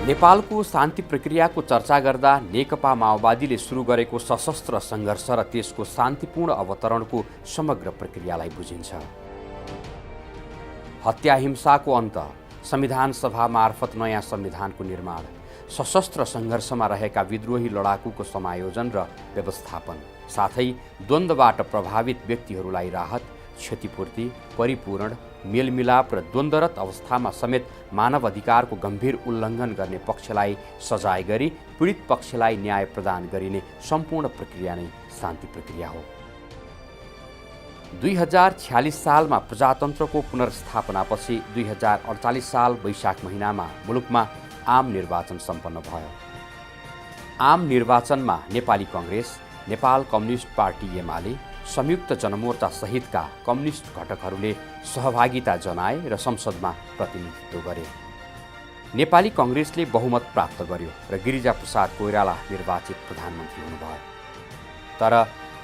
नेपालको शान्ति प्रक्रियाको चर्चा गर्दा नेकपा माओवादीले सुरु गरेको सशस्त्र सङ्घर्ष र त्यसको शान्तिपूर्ण अवतरणको समग्र प्रक्रियालाई बुझिन्छ। हत्या हिंसाको अन्त, संविधान सभा मार्फत नयाँ संविधानको निर्माण, सशस्त्र सङ्घर्षमा रहेका विद्रोही लडाकुको समायोजन र व्यवस्थापन, साथै द्वन्द्वबाट प्रभावित व्यक्तिहरूलाई राहत, क्षतिपूर्ति, परिपूरण, मेलमिलाप र द्वन्द्वरत अवस्थामा समेत मानव अधिकारको गम्भीर उल्लङ्घन गर्ने पक्षलाई सजाय गरी पीडित पक्षलाई न्याय प्रदान गरिने सम्पूर्ण प्रक्रिया नै शान्ति प्रक्रिया हो। 2046 सालमा प्रजातन्त्रको पुनर्स्थापनापछि 2048 साल वैशाख महिनामा मुलुकमा आम निर्वाचन सम्पन्न भयो। आम निर्वाचनमा नेपाली कङ्ग्रेस, नेपाल कम्युनिस्ट पार्टी एमाले, संयुक्त जनमोर्चा सहितका कम्युनिस्ट घटकहरूले सहभागिता जनाए र संसदमा प्रतिनिधित्व गरे। नेपाली कङ्ग्रेसले बहुमत प्राप्त गर्यो र गिरिजाप्रसाद कोइराला निर्वाचित प्रधानमन्त्री हुनुभयो। तर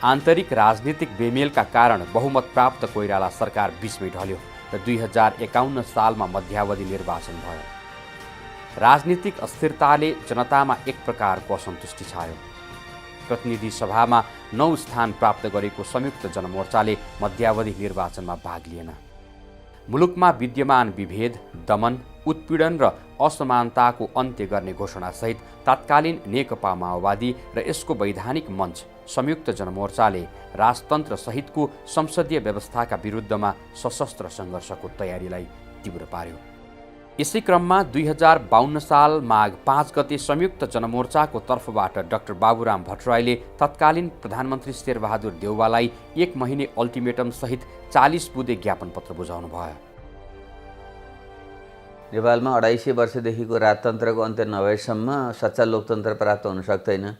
आन्तरिक राजनीतिक बेमेलका कारण बहुमत प्राप्त कोइराला सरकार बीचमै ढल्यो र 2051 सालमा मध्यावधि निर्वाचन भयो। राजनीतिक अस्थिरताले जनतामा एक प्रकारको असन्तुष्टि छायो। प्रतिनिधि सभामा 9 स्थान प्राप्त गरेको संयुक्त जनमोर्चाले मध्यावधि निर्वाचनमा भाग लिएन। मुलुकमा विद्यमान विभेद, दमन, उत्पीडन र असमानताको अन्त्य गर्ने घोषणासहित तत्कालीन नेकपा माओवादी र यसको वैधानिक मञ्च संयुक्त जनमोर्चाले राजतन्त्र सहितको संसदीय व्यवस्थाका विरुद्धमा सशस्त्र सङ्घर्षको तयारीलाई तीव्र पार्यो। यसै क्रममा 2052 साल माघ 5 गते संयुक्त जनमोर्चाको तर्फबाट डाक्टर बाबुराम भट्टराईले तत्कालीन प्रधानमन्त्री शेरबहादुर देउवालाई 1 महिने अल्टिमेटम सहित 40 बुँदे ज्ञापन पत्र बुझाउनु भयो। नेपालमा 250 वर्षदेखिको राजतन्त्रको अन्त्य नभएसम्म सच्चा लोकतन्त्र प्राप्त हुन सक्दैन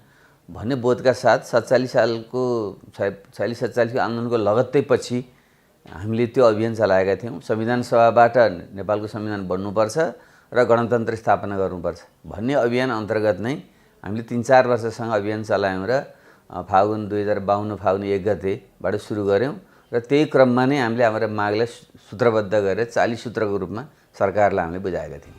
भन्ने बोधका साथ 46 आन्दोलनको लगत्तै पछि हामीले त्यो अभियान चलाएका थियौँ। संविधान सभाबाट नेपालको संविधान बन्नुपर्छ र गणतन्त्र स्थापना गर्नुपर्छ भन्ने अभियान अन्तर्गत नै हामीले 3-4 वर्षसँग अभियान चलायौँ र फागुन 2052 फागुन 1 गतेबाट सुरु गऱ्यौँ र त्यही क्रममा नै हामीले हाम्रो मागलाई सूत्रबद्ध गरेर 40 सूत्रको रूपमा सरकारलाई हामीले बुझाएका थियौँ।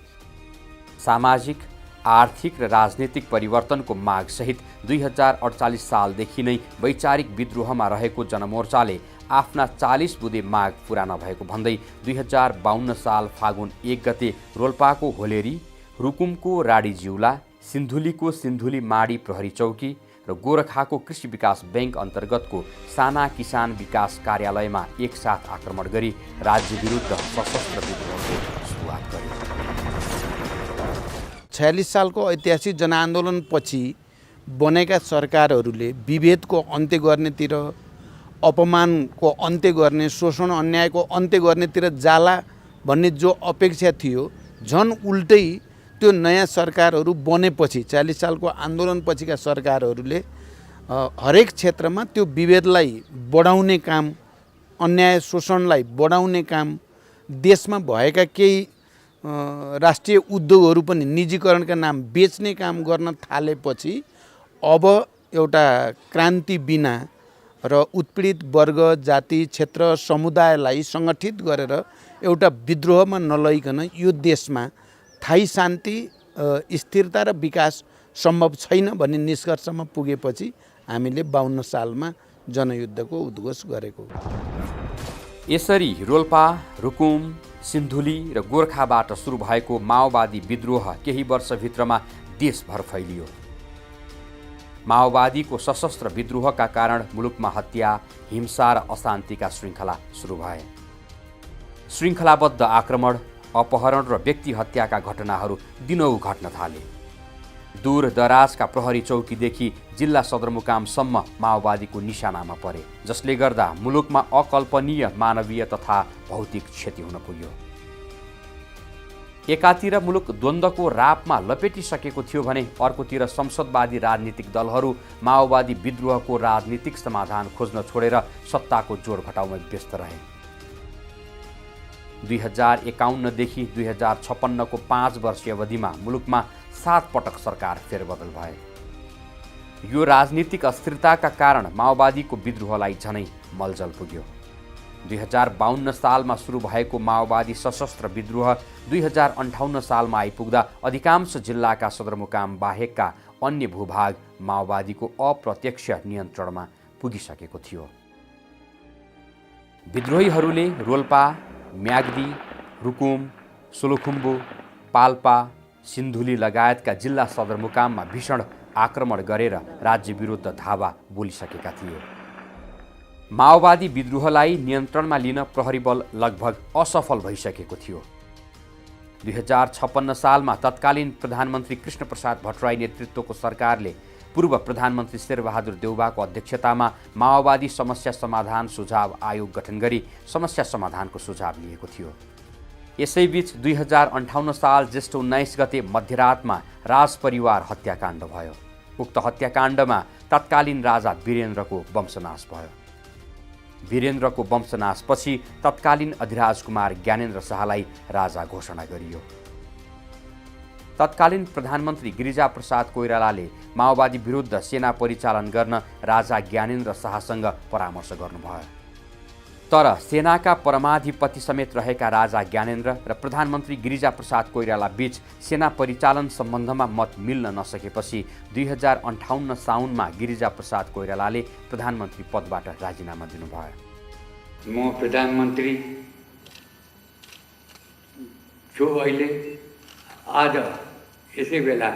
सामाजिक, आर्थिक र राजनीतिक परिवर्तनको मागसहित 2048 सालदेखि नै वैचारिक विद्रोहमा रहेको जनमोर्चाले आफ्ना 40 बुँदे माग पुरा नभएको भन्दै 2052 साल फागुन 1 गते रोल्पाको होलेरी, रुकुमको राडी जिउला, सिन्धुलीको सिन्धुली माडी प्रहरी चौकी र गोरखाको कृषि विकास बैंक अन्तर्गतको साना किसान विकास कार्यालयमा एकसाथ आक्रमण गरी राज्य विरुद्ध सशस्त्र विद्रोहको सुरुवात गर्यो। 46 सालको ऐतिहासिक जनआन्दोलनपछि बनेका सरकारहरूले विभेदको अन्त्य गर्नेतिर, अपमानको अन्त्य गर्ने, शोषण अन्यायको अन्त्य गर्नेतिर जाला भन्ने जो अपेक्षा थियो, झन् उल्टै त्यो नयाँ सरकारहरू बनेपछि 40 सालको आन्दोलनपछिका सरकारहरूले हरेक क्षेत्रमा त्यो विभेदलाई बढाउने काम, अन्याय शोषणलाई बढाउने काम, देशमा भएका केही राष्ट्रिय उद्योगहरू पनि निजीकरणका नाम बेच्ने काम गर्न थालेपछि अब एउटा क्रान्ति बिना र उत्पीडित वर्ग, जाति, क्षेत्र, समुदायलाई सङ्गठित गरेर एउटा विद्रोहमा नलइकन यो देशमा स्थायी शान्ति, स्थिरता र विकास सम्भव छैन भन्ने निष्कर्षमा पुगेपछि हामीले 52 सालमा जनयुद्धको उद्घोष गरेको। यसरी रोल्पा, रुकुम, सिन्धुली र गोरखाबाट सुरु भएको माओवादी विद्रोह केही वर्षभित्रमा देशभर फैलियो। माओवादीको सशस्त्र विद्रोहका कारण मुलुकमा हत्या, हिंसा र अशान्तिका श्रृङ्खला सुरु भए। श्रृङ्खलाबद्ध आक्रमण, अपहरण र व्यक्ति हत्याका घटनाहरू दिनौँ घट्न थाले। दूर दराजका प्रहरी चौकीदेखि जिल्ला सदरमुकामसम्म माओवादीको निशानामा परे, जसले गर्दा मुलुकमा अकल्पनीय मानवीय तथा भौतिक क्षति हुन पुग्यो। एकातिर मुलुक द्वन्द्वको रापमा लपेटिसकेको थियो भने अर्कोतिर संसदवादी राजनीतिक दलहरू माओवादी विद्रोहको राजनीतिक समाधान खोज्न छोडेर सत्ताको जोड घटाउमा व्यस्त रहे। 2051 देखि 2056 को 5 वर्षीय अवधिमा मुलुकमा 7 पटक सरकार फेरबदल भए। यो राजनीतिक अस्थिरताका कारण माओवादीको विद्रोहलाई झनै मलजल पुग्यो। 2052 सालमा सुरु भएको माओवादी सशस्त्र विद्रोह 2058 सालमा आइपुग्दा अधिकांश जिल्लाका सदरमुकाम बाहेकका अन्य भूभाग माओवादीको अप्रत्यक्ष नियन्त्रणमा पुगिसकेको थियो। विद्रोहीहरूले रोल्पा, म्याग्दी, रुकुम, सोलुखुम्बु, पाल्पा, सिन्धुली लगायतका जिल्ला सदरमुकाममा भीषण आक्रमण गरेर राज्य विरुद्ध धावा बोलिसकेका थिए। माओवादी विद्रोहलाई नियन्त्रणमा लिन प्रहरी बल लगभग असफल भइसकेको थियो। 2056 सालमा तत्कालीन प्रधानमन्त्री कृष्णप्रसाद भट्टराई नेतृत्वको सरकारले पूर्व प्रधानमन्त्री शेरबहादुर देउवाको अध्यक्षतामा माओवादी समस्या समाधान सुझाव आयोग गठन गरी समस्या समाधानको सुझाव लिएको थियो। यसैबीच 2058 साल जेष्ठ 19 गते मध्यरातमा राजपरिवार हत्याकाण्ड भयो। उक्त हत्याकाण्डमा तत्कालीन राजा वीरेन्द्रको वंशनाश भयो। वीरेन्द्रको वंशनाशपछि तत्कालीन अधिराज कुमार ज्ञानेन्द्र शाहलाई राजा घोषणा गरियो। तत्कालीन प्रधानमन्त्री गिरिजाप्रसाद कोइरालाले माओवादी विरुद्ध सेना परिचालन गर्न राजा ज्ञानेन्द्र शाहसँग परामर्श गर्नुभयो। तर सेनाका परमाधिपति समेत रहेका राजा ज्ञानेन्द्र र प्रधानमन्त्री गिरिजाप्रसाद कोइराला बीच सेना परिचालन सम्बन्धमा मत मिल्न नसकेपछि 2058 साउनमा गिरिजाप्रसाद कोइरालाले प्रधानमन्त्री पदबाट राजीनामा दिनुभयो। म प्रधानमन्त्री छु अहिले, आज यसै बेला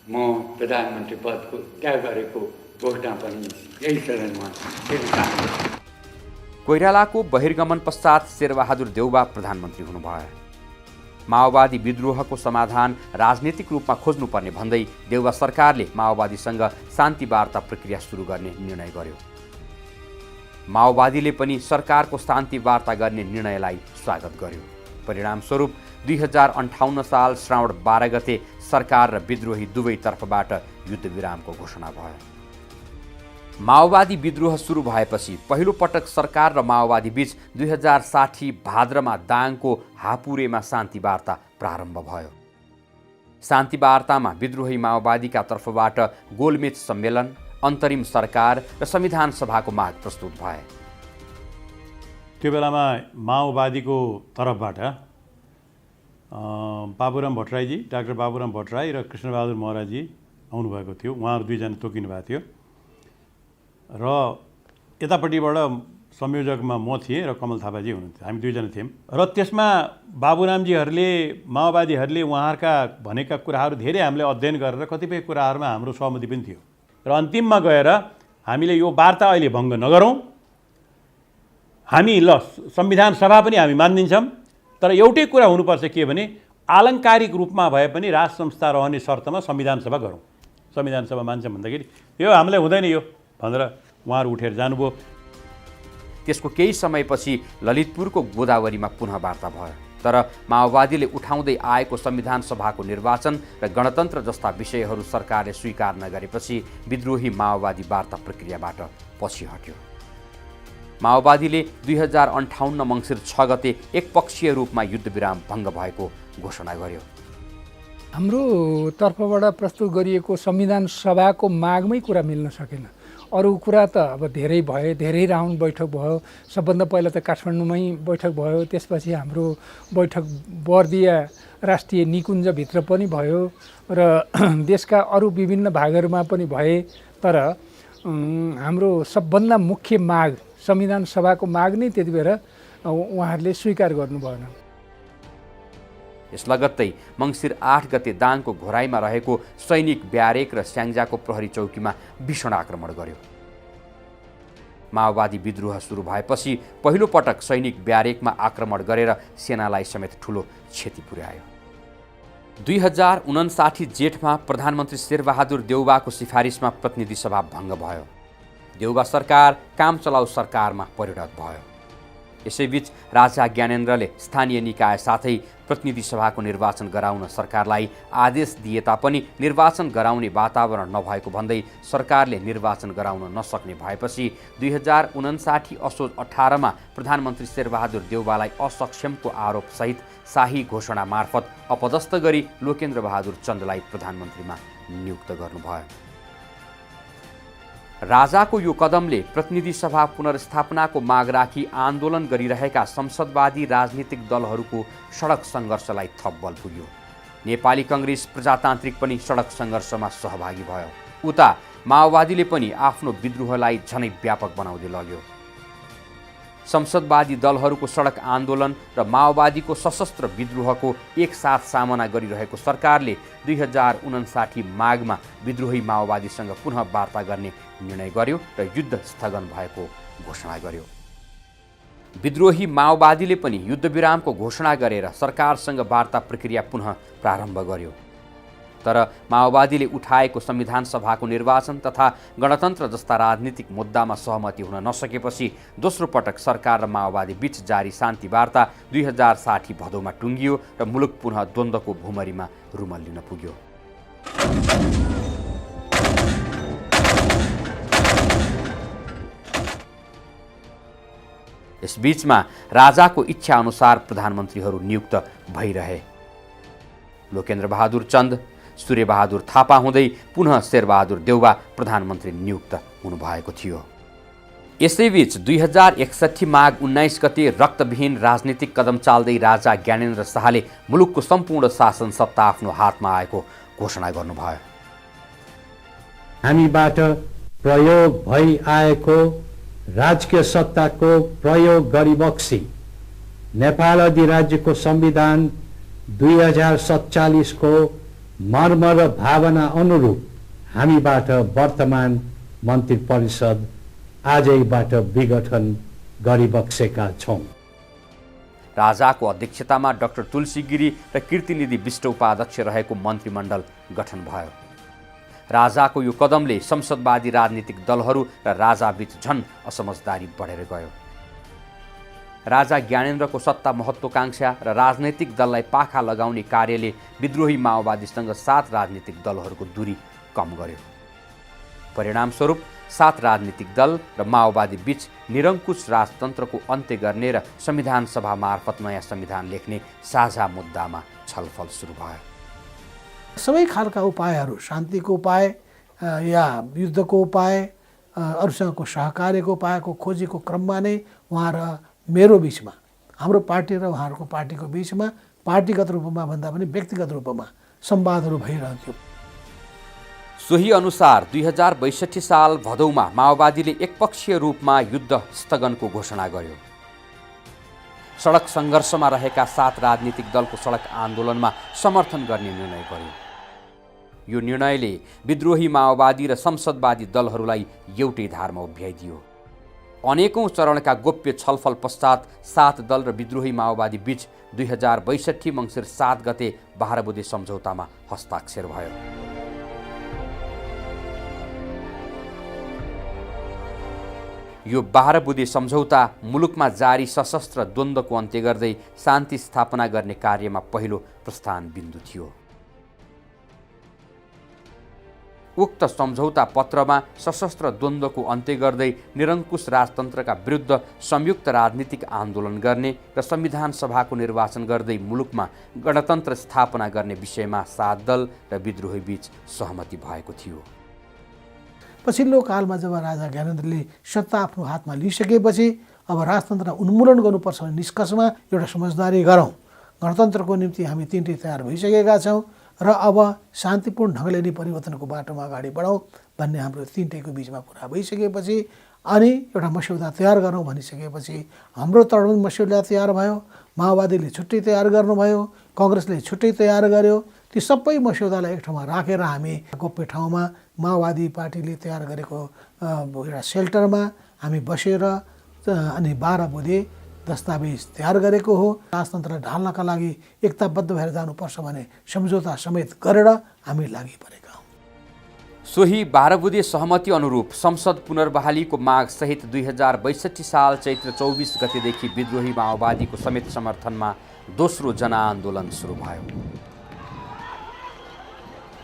म प्रधानमन्त्री पदको त्याग गरेको घोषणा पनि यही सदनमा दिन्छु। कोइरालाको बहिर्गमन पश्चात शेरबहादुर देउवा प्रधानमन्त्री हुनुभयो। माओवादी विद्रोहको समाधान राजनीतिक रूपमा खोज्नुपर्ने भन्दै देउवा सरकारले माओवादीसँग शान्ति वार्ता प्रक्रिया सुरु गर्ने निर्णय गर्यो। माओवादीले पनि सरकारको शान्ति वार्ता गर्ने निर्णयलाई स्वागत गर्यो। परिणामस्वरूप 2058 साल श्रावण 12 गते सरकार र विद्रोही दुवै तर्फबाट युद्धविरामको घोषणा भयो। माओवादी विद्रोह सुरु भएपछि पहिलो पटक सरकार र माओवादी बीच 2060 भाद्रमा दाङको हापुरेमा शान्ति वार्ता प्रारम्भ भयो। शान्ति वार्तामा विद्रोही माओवादीका तर्फबाट गोलमेच सम्मेलन, अन्तरिम सरकार र संविधान सभाको माग प्रस्तुत भए। त्यो बेलामा माओवादीको तर्फबाट बाबुराम भट्टराईजी, डाक्टर बाबुराम भट्टराई र कृष्णबहादुर महराजी आउनुभएको थियो। उहाँहरू दुईजना तोकिनु भएको थियो र यतापट्टिबाट संयोजकमा म थिएँ र कमल थापाजी हुनुहुन्थ्यो। हामी दुईजना थियौँ र त्यसमा बाबुरामजीहरूले, माओवादीहरूले उहाँहरूका भनेका कुराहरू धेरै हामीले अध्ययन गरेर कतिपय कुराहरूमा हाम्रो सहमति पनि थियो र अन्तिममा गएर हामीले यो वार्ता अहिले भङ्ग नगरौँ, हामी संविधान सभा पनि हामी मानिदिन्छौँ, तर एउटै कुरा हुनुपर्छ के भने आलङ्कारिक रूपमा भए पनि राज संस्था रहने शर्तमा संविधान सभा गरौँ। संविधान सभा मान्छौँ भन्दाखेरि यो हामीलाई हुँदैन यो भनेर उहाँहरू उठेर जानुभयो। त्यसको केही समयपछि ललितपुरको गोदावरीमा पुनः वार्ता भयो। तर माओवादीले उठाउँदै आएको संविधान सभाको निर्वाचन र गणतन्त्र जस्ता विषयहरू सरकारले स्वीकार नगरेपछि विद्रोही माओवादी वार्ता प्रक्रियाबाट पछि हट्यो। माओवादीले 2058 मङ्सिर 6 गते एकपक्षीय रूपमा युद्धविराम भङ्ग भएको घोषणा गर्यो। हाम्रो तर्फबाट प्रस्तुत गरिएको संविधान सभाको मागमै कुरा मिल्न सकेन। अरू कुरा त अब धेरै भए, धेरै राउन्ड बैठक भयो। सबभन्दा पहिला त काठमाडौँमै बैठक भयो, त्यसपछि हाम्रो बैठक बर्दिया राष्ट्रिय निकुञ्जभित्र पनि भयो र देशका अरू विभिन्न भागहरूमा पनि भए। तर हाम्रो सबभन्दा मुख्य माग संविधान सभाको माग नै त्यति बेर उहाँहरूले स्वीकार गर्नु भएन। यस लगत्तै मङ्सिर 8 गते दाङको घोराईमा रहेको सैनिक ब्यारेक र स्याङ्जाको प्रहरी चौकीमा भीषण आक्रमण गर्यो। माओवादी विद्रोह सुरु भएपछि पहिलो पटक सैनिक ब्यारेकमा आक्रमण गरेर सेनालाई समेत ठूलो क्षति पुर्यायो। 2059 जेठमा प्रधानमन्त्री शेरबहादुर देउवाको सिफारिसमा प्रतिनिधि सभा भङ्ग भयो। देउवा सरकार काम चलाउ सरकारमा परिणत भयो। यसैबीच राजा ज्ञानेन्द्रले स्थानीय निकाय साथै प्रतिनिधि सभाको निर्वाचन गराउन सरकारलाई आदेश दिए तापनि निर्वाचन गराउने वातावरण नभएको भन्दै सरकारले निर्वाचन गराउन नसक्ने भएपछि 2059 असोज 18 मा प्रधानमन्त्री शेरबहादुर देउवालाई असक्षमको आरोपसहित शाही घोषणा मार्फत अपदस्थ गरी लोकेन्द्र बहादुर चन्दलाई प्रधानमन्त्रीमा नियुक्त गर्नुभयो। राजाको यो कदमले प्रतिनिधि सभा पुनर्स्थापनाको माग राखी आन्दोलन गरिरहेका संसदवादी राजनीतिक दलहरूको सडक सङ्घर्षलाई थप बल पुग्यो। नेपाली कङ्ग्रेस प्रजातान्त्रिक पनि सडक सङ्घर्षमा सहभागी भयो। उता माओवादीले पनि आफ्नो विद्रोहलाई झनै व्यापक बनाउँदै लग्यो। संसदवादी दलहरूको सडक आन्दोलन र माओवादीको सशस्त्र विद्रोहको एकसाथ सामना गरिरहेको सरकारले 2059 माघमा विद्रोही माओवादीसँग पुनः वार्ता गर्ने निर्णय गर्यो र युद्ध स्थगन भएको घोषणा गर्यो। विद्रोही माओवादीले पनि युद्धविरामको घोषणा गरेर सरकारसँग वार्ता प्रक्रिया पुनः प्रारम्भ गर्यो। तर माओवादीले उठाएको संविधान सभाको निर्वाचन तथा गणतन्त्र जस्ता राजनीतिक मुद्दामा सहमति हुन नसकेपछि दोस्रो पटक सरकार र माओवादी बीच जारी शान्ति वार्ता 2060 भदौमा टुङ्गियो र मुलुक पुनः द्वन्द्वको भुमरीमा रुमल्लिन पुग्यो। यसबीचमा राजाको इच्छा अनुसार प्रधानमन्त्रीहरू नियुक्त भइरहे। लोकेन्द्र बहादुर चन्द, सूर्यबहादुर थापा हुँदै पुनः शेरबहादुर देउवा प्रधानमन्त्री नियुक्त हुनुभएको थियो। यसैबीच 2061 माघ 19 गते रक्तविहीन राजनीतिक कदम चाल्दै राजा ज्ञानेन्द्र शाहले मुलुकको सम्पूर्ण शासन सत्ता आफ्नो हातमा आएको घोषणा गर्नुभयो। हामीबाट प्रयोग भई आएको राजकीय सत्ताको प्रयोग गरिबक्सी नेपाल अधिराज्यको संविधान 2047 को मर्म र भावना अनुरूप हामीबाट वर्तमान मन्त्री परिषद आजैबाट विघटन गरिबक्सेका छौँ। राजाको अध्यक्षतामा डाक्टर तुलसी गिरी र कीर्तिनिधि विष्ट उपाध्यक्ष रहेको मन्त्रीमण्डल गठन भयो। राजाको यो कदमले संसदवादी राजनीतिक दलहरू र राजाबीच झन असमझदारी बढेर गयो। राजा ज्ञानेन्द्रको सत्ता महत्त्वाकांक्षा र राजनैतिक दललाई पाखा लगाउने कार्यले विद्रोही माओवादीसँग 7 राजनीतिक दलहरूको दूरी कम गर्यो। परिणामस्वरूप 7 राजनीतिक दल र माओवादी बीच निरङ्कुश राजतन्त्रको अन्त्य गर्ने र संविधान सभा मार्फत नयाँ संविधान लेख्ने साझा मुद्दामा छलफल सुरु भयो। सबै खालका उपायहरू, शान्तिको उपाय या युद्धको उपाय, अरूसँगको सहकार्यको उपायको खोजीको क्रममा नै उहाँ र मेरो बिचमा, हाम्रो पार्टी र उहाँहरूको पार्टीको बिचमा पार्टीगत रूपमा भन्दा पनि व्यक्तिगत रूपमा संवादहरू भइरहन्थ्यो। सोही अनुसार 2062 साल भदौमा माओवादीले एकपक्षीय रूपमा युद्ध स्थगनको घोषणा गर्यो। सडक सङ्घर्षमा रहेका 7 राजनीतिक दलको सडक आन्दोलनमा समर्थन गर्ने निर्णय गर्यो। यो निर्णयले विद्रोही माओवादी र संसदवादी दलहरूलाई एउटै धारमा उभ्याइदियो। अनेकौं चरणका गोप्य छलफल पश्चात 7 दल र विद्रोही माओवादी बीच 2062 मङ्सिर 7 गते 12 बुँदे सम्झौतामा हस्ताक्षर भयो। यो 12 बुँदे सम्झौता मुलुकमा जारी सशस्त्र द्वन्द्वको अन्त्य गर्दै शान्ति स्थापना गर्ने कार्यमा पहिलो प्रस्थान बिन्दु थियो। उक्त सम्झौता पत्रमा सशस्त्र द्वन्द्वको अन्त्य गर्दै निरङ्कुश राजतन्त्रका विरुद्ध संयुक्त राजनीतिक आन्दोलन गर्ने र संविधान सभाको निर्वाचन गर्दै मुलुकमा गणतन्त्र स्थापना गर्ने विषयमा 7 दल र विद्रोही बीच सहमति भएको थियो। पछिल्लो कालमा जब राजा ज्ञानेन्द्रले सत्ता आफ्नो हातमा लिइसकेपछि अब राजतन्त्रलाई उन्मूलन गर्नुपर्छ भन्ने निष्कर्षमा एउटा समझदारी गरौँ। गणतन्त्रको निम्ति हामी तीनटै तयार भइसकेका छौँ र अब शान्तिपूर्ण ढङ्गले नै परिवर्तनको बाटोमा अगाडि बढौँ भन्ने हाम्रो तीनटैको बिचमा कुरा भइसकेपछि अनि एउटा मस्यौदा तयार गरौँ भनिसकेपछि हाम्रो तर्फबाट मस्यौदा तयार भयो। माओवादीले छुट्टै तयार गर्नुभयो, कङ्ग्रेसले छुट्टै तयार गर्यो। ती सबै मस्यौदालाई एक ठाउँमा राखेर हामी गोप्य ठाउँमा माओवादी पार्टीले तयार गरेको एउटा सेल्टरमा हामी बसेर अनि 12 बुँदे दस्तावेज तयार गरेको हो। राजतन्त्रलाई ढाल्नका लागि एकताबद्ध भएर जानुपर्छ भने सम्झौता समेत गरेर हामी लागि परेका हौँ। सोही 12 बुँदे सहमति अनुरूप संसद पुनर्बहालीको माग सहित 2062 साल चैत्र 24 गतेदेखि विद्रोही माओवादीको समेत समर्थनमा दोस्रो जनआन्दोलन सुरु भयो।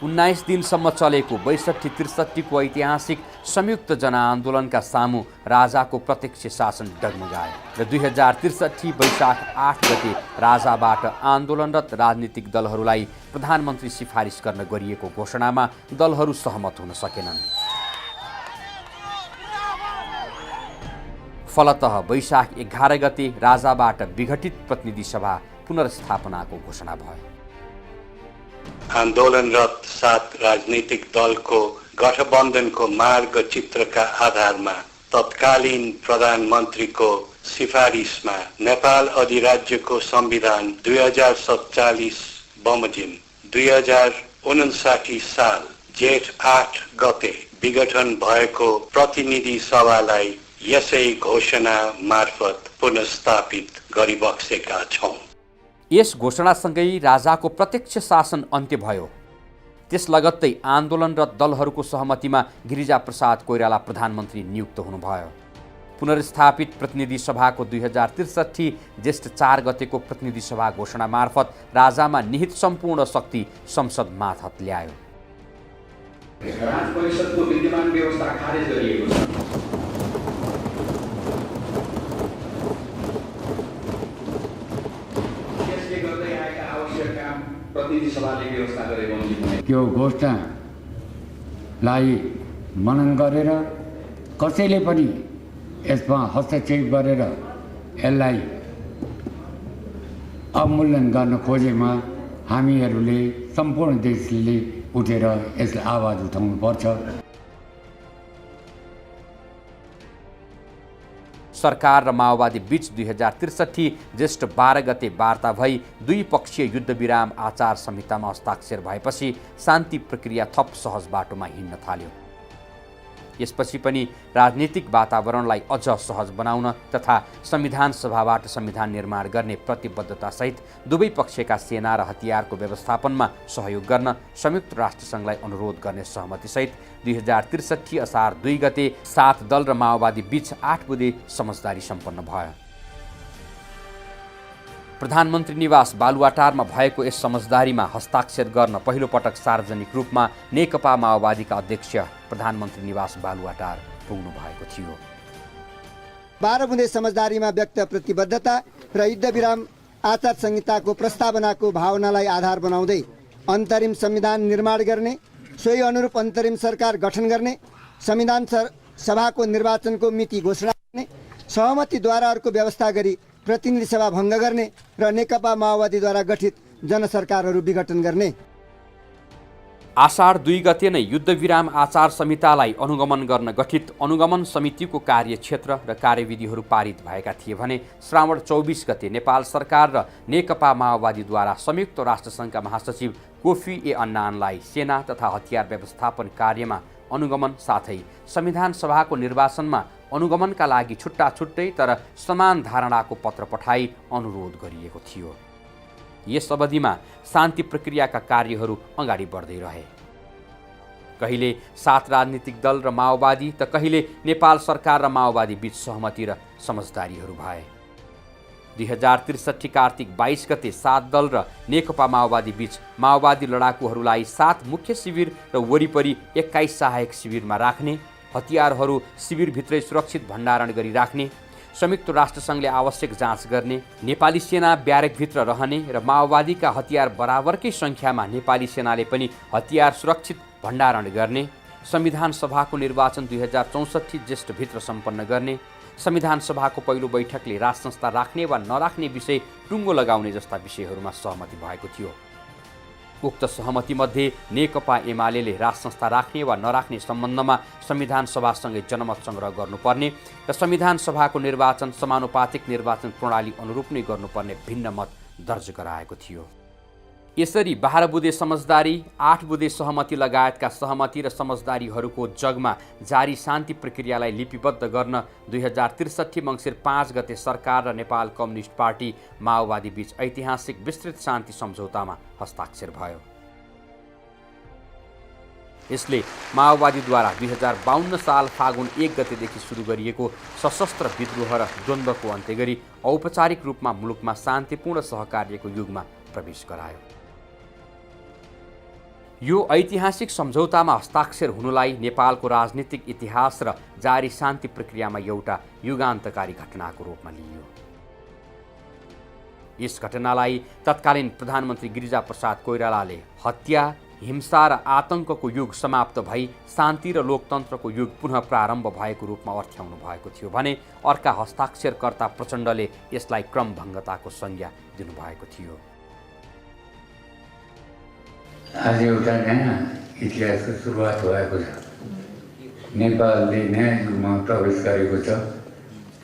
19 दिनसम्म चलेको 62-63 को ऐतिहासिक संयुक्त जनआन्दोलनका सामु राजाको प्रत्यक्ष शासन डगमगायो र 2063 वैशाख 8 गते राजाबाट आन्दोलनरत राजनीतिक दलहरूलाई प्रधानमन्त्री सिफारिस गर्न गरिएको घोषणामा दलहरू सहमत हुन सकेनन्। फलतः वैशाख 11 गते राजाबाट विघटित प्रतिनिधि सभा पुनर्स्थापनाको घोषणा भयो। आन्दोलनरत 7 राजनीतिक दलको गठबन्धनको मार्गचित्रका आधारमा तत्कालीन प्रधानमन्त्रीको सिफारिसमा नेपाल अधिराज्यको संविधान 2047 बमोजिम 2059 साल जेठ 8 गते विघटन भएको प्रतिनिधि सभालाई यसै घोषणा मार्फत पुनर्स्थापित गरिबक्सेका छौं। यस घोषणासँगै राजाको प्रत्यक्ष शासन अन्त्य भयो। त्यस लगत्तै आन्दोलनरत दलहरूको सहमतिमा गिरिजाप्रसाद कोइराला प्रधानमन्त्री नियुक्त हुनुभयो। पुनर्स्थापित प्रतिनिधि सभाको 2063 ज्येष्ठ 4 गतेको प्रतिनिधि सभा घोषणा मार्फत राजामा निहित सम्पूर्ण शक्ति संसद मार्फत ल्यायो। राज परिषदको विद्यमान व्यवस्था खारेज गरिएको छ। त्यसले गर्दै आएका आवश्यक काम प्रतिनिधि सभाले व्यवस्था गरे। त्यो घोषणालाई मनन गरेर कसैले पनि यसमा हस्तक्षेप गरेर यसलाई अवमूल्यन गर्न खोजेमा हामीहरूले सम्पूर्ण देशले उठेर यसलाई आवाज उठाउनुपर्छ। सरकार र माओवादी बीच 2063 ज्येष्ठ 12 गते वार्ता भई द्विपक्षीय युद्धविराम आचार संहितामा हस्ताक्षर भएपछि शान्ति प्रक्रिया थप सहज बाटोमा हिँड्न थाल्यो। यसपछि पनि राजनीतिक वातावरणलाई अझ सहज बनाउन तथा संविधान सभाबाट संविधान निर्माण गर्ने प्रतिबद्धतासहित दुवै पक्षका सेना र हतियारको व्यवस्थापनमा सहयोग गर्न संयुक्त राष्ट्रसङ्घलाई अनुरोध गर्ने सहमतिसहित 2063 असार 2 गते 7 दल र माओवादी बीच 8 बुँदे समझदारी सम्पन्न भयो। प्रधानमन्त्री निवास बालुवाटारमा भएको यस समझदारीमा हस्ताक्षर गर्न पहिलो पटक सार्वजनिक रूपमा नेकपा माओवादीका अध्यक्ष प्रधानमन्त्री निवास बालुवाटार पुग्नु भएको थियो। 12 बुँदे समझदारीमा व्यक्त प्रतिबद्धता र युद्धविराम आचार संहिताको प्रस्तावनाको भावनालाई आधार बनाउँदै अन्तरिम संविधान निर्माण गर्ने, सोही अनुरूप अन्तरिम सरकार गठन गर्ने, संविधान सभाको निर्वाचनको मिति घोषणा गर्ने, सहमतिद्वारा अर्को व्यवस्था गरी प्रतिनिधि सभा भङ्ग गर्ने र नेकपा माओवादीद्वारा गठित जनसरकारहरू विघटन गर्ने। आषाढ 2 गते नै युद्धविराम आचार संहितालाई अनुगमन गर्न गठित अनुगमन समितिको कार्यक्षेत्र र कार्यविधिहरू पारित भएका थिए भने श्रावण 24 गते नेपाल सरकार र नेकपा माओवादीद्वारा संयुक्त राष्ट्रसङ्घका महासचिव कोफी ए अन्नानलाई सेना तथा हतियार व्यवस्थापन कार्यमा अनुगमन साथै संविधान सभाको निर्वाचनमा अनुगमनका लागि छुट्टा छुट्टै तर समान धारणाको पत्र पठाई अनुरोध गरिएको थियो। यस अवधिमा शान्ति प्रक्रियाका कार्यहरू अगाडि बढ्दै रहे। कहिले 7 राजनीतिक दल र माओवादी त कहिले नेपाल सरकार र माओवादी बीच सहमति र समझदारीहरू भए। 2063 कार्तिक 22 गते 7 दल र नेकपा माओवादी बीच माओवादी लडाकुहरूलाई 7 मुख्य शिविर र वरिपरि 21 सहायक शिविरमा राख्ने, हतियारहरू शिविरभित्रै सुरक्षित भण्डारण गरी राख्ने, संयुक्त राष्ट्रसङ्घले आवश्यक जाँच गर्ने, नेपाली सेना ब्यारेकभित्र रहने र माओवादीका हतियार बराबरकै सङ्ख्यामा नेपाली सेनाले पनि हतियार सुरक्षित भण्डारण गर्ने, संविधान सभाको निर्वाचन 2064 ज्येष्ठभित्र सम्पन्न गर्ने, संविधान सभाको पहिलो बैठकले राज संस्था राख्ने वा नराख्ने विषय टुङ्गो लगाउने जस्ता विषयहरूमा सहमति भएको थियो। उक्त सहमतिमध्ये नेकपा एमाले राज संस्था राख्ने वा नराख्ने सम्बन्धमा संविधान सभासँगै जनमत सङ्ग्रह गर्नुपर्ने र संविधान सभाको निर्वाचन समानुपातिक निर्वाचन प्रणाली अनुरूप नै गर्नुपर्ने भिन्न मत दर्ज गराएको थियो। यसरी 12 बुँदे समझदारी, 8 बुँदे सहमति लगायतका सहमति र समझदारीहरूको जगमा जारी शान्ति प्रक्रियालाई लिपिबद्ध गर्न 2063 मङ्सिर 5 गते सरकार र नेपाल कम्युनिस्ट पार्टी माओवादी बीच ऐतिहासिक विस्तृत शान्ति सम्झौतामा हस्ताक्षर भयो। यसले माओवादीद्वारा 2052 साल फागुन 1 गतेदेखि सुरु गरिएको सशस्त्र विद्रोह र द्वन्द्वको अन्त्य गरी औपचारिक रूपमा मुलुकमा शान्तिपूर्ण सहकार्यको युगमा प्रवेश गरायो। यो ऐतिहासिक सम्झौतामा हस्ताक्षर हुनुलाई नेपालको राजनीतिक इतिहास र जारी शान्ति प्रक्रियामा एउटा युगान्तकारी घटनाको रूपमा लिइयो। यस घटनालाई तत्कालीन प्रधानमन्त्री गिरिजाप्रसाद कोइरालाले हत्या, हिंसा र आतङ्कको युग समाप्त भई शान्ति र लोकतन्त्रको युग पुनः प्रारम्भ भएको रूपमा अर्थ्याउनु भएको थियो भने अर्का हस्ताक्षरकर्ता प्रचण्डले यसलाई क्रमभङ्गताको संज्ञा दिनुभएको थियो। आज एउटा नयाँ इतिहासको सुरुवात भएको छ। नेपालले नयाँ युगमा प्रवेश गरेको छ।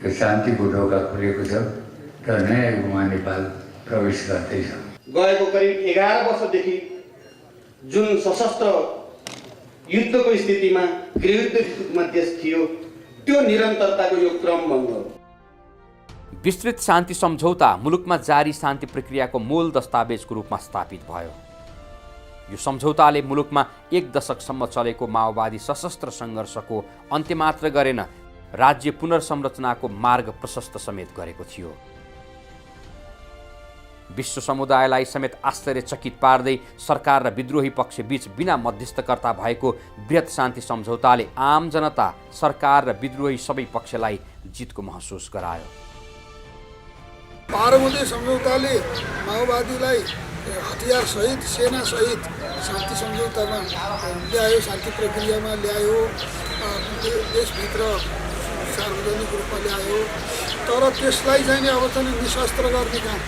यो शान्तिको ढोका खुलेको छ र नयाँ युगमा नेपाल प्रवेश गर्दैछ। गएको करिब 11 वर्षदेखि जुन सशस्त्र युद्धको स्थितिमा गृहयुद्धमा देश थियो त्यो निरन्तरताको यो क्रमभङ्ग हो। विस्तृत शान्ति सम्झौता मुलुकमा जारी शान्ति प्रक्रियाको मूल दस्तावेजको रूपमा स्थापित भयो। यो सम्झौताले मुलुकमा 1 दशकसम्म चलेको माओवादी सशस्त्र सङ्घर्षको अन्त्य मात्र गरेन, राज्य पुनर्संरचनाको मार्ग प्रशस्त समेत गरेको थियो। विश्व समुदायलाई समेत आश्चर्यचकित पार्दै सरकार र विद्रोही पक्ष बीच बिना मध्यस्थकर्ता भएको बृहत शान्ति सम्झौताले आम जनता, सरकार र विद्रोही सबै पक्षलाई जितको महसुस गरायो। 12 बुँदे सम्झौताले माओवादीलाई हतियार सहित, सेना सहित शान्ति सम्झौतामा ल्यायो, शान्ति प्रक्रियामा ल्यायो, देशभित्र सार्वजनिक रूपमा ल्यायो। तर त्यसलाई चाहिँ अब चाहिँ निशस्त्र गर्ने काम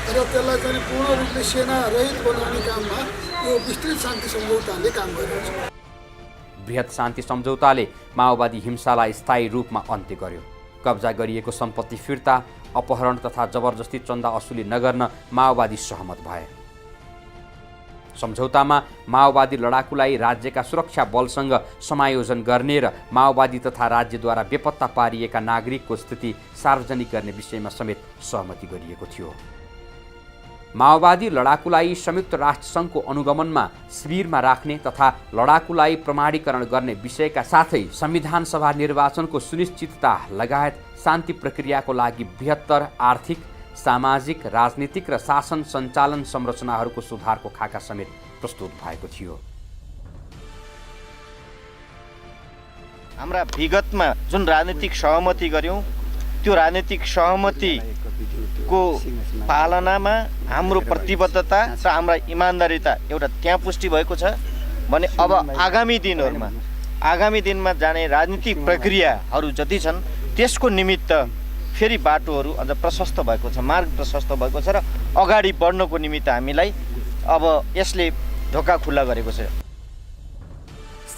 र त्यसलाई चाहिँ पूर्ण रूपले सेना रहित बनाउने काममा यो विस्तृत शान्ति सम्झौताले काम गरिरहेको छ। बृहत शान्ति सम्झौताले माओवादी हिंसालाई स्थायी रूपमा अन्त्य गर्यो। कब्जा गरिएको सम्पत्ति फिर्ता, अपहरण तथा जबरजस्ती चन्दा असुली नगर्न माओवादी सहमत भए। सम्झौतामा माओवादी लडाकुलाई राज्यका सुरक्षा बलसँग समायोजन गर्ने र माओवादी तथा राज्यद्वारा बेपत्ता पारिएका नागरिकको स्थिति सार्वजनिक गर्ने विषयमा समेत सहमति गरिएको थियो। माओवादी लडाकुलाई संयुक्त राष्ट्रसङ्घको अनुगमनमा शिविरमा राख्ने तथा लडाकुलाई प्रमाणीकरण गर्ने विषयका साथै संविधान सभा निर्वाचनको सुनिश्चितता लगायत शान्ति प्रक्रियाको लागि बृहत्तर आर्थिक, सामाजिक, राजनीतिक र शासन सञ्चालन संरचनाहरूको सुधारको खाका समेत प्रस्तुत भएको थियो। हाम्रा विगतमा जुन राजनीतिक सहमति गर्यौं त्यो राजनीतिक सहमतिको पालनामा हाम्रो प्रतिबद्धता र हाम्रा इमान्दारिता एउटा त्यहाँ पुष्टि भएको छ भने अब आगामी दिनमा जाने राजनीतिक प्रक्रियाहरू जति छन् त्यसको निमित्त फेरि बाटोहरू अझ प्रशस्त भएको छ, मार्ग प्रशस्त भएको छ र अगाडि बढ्नको निमित्त हामीलाई अब यसले ढोका खुल्ला गरेको छ।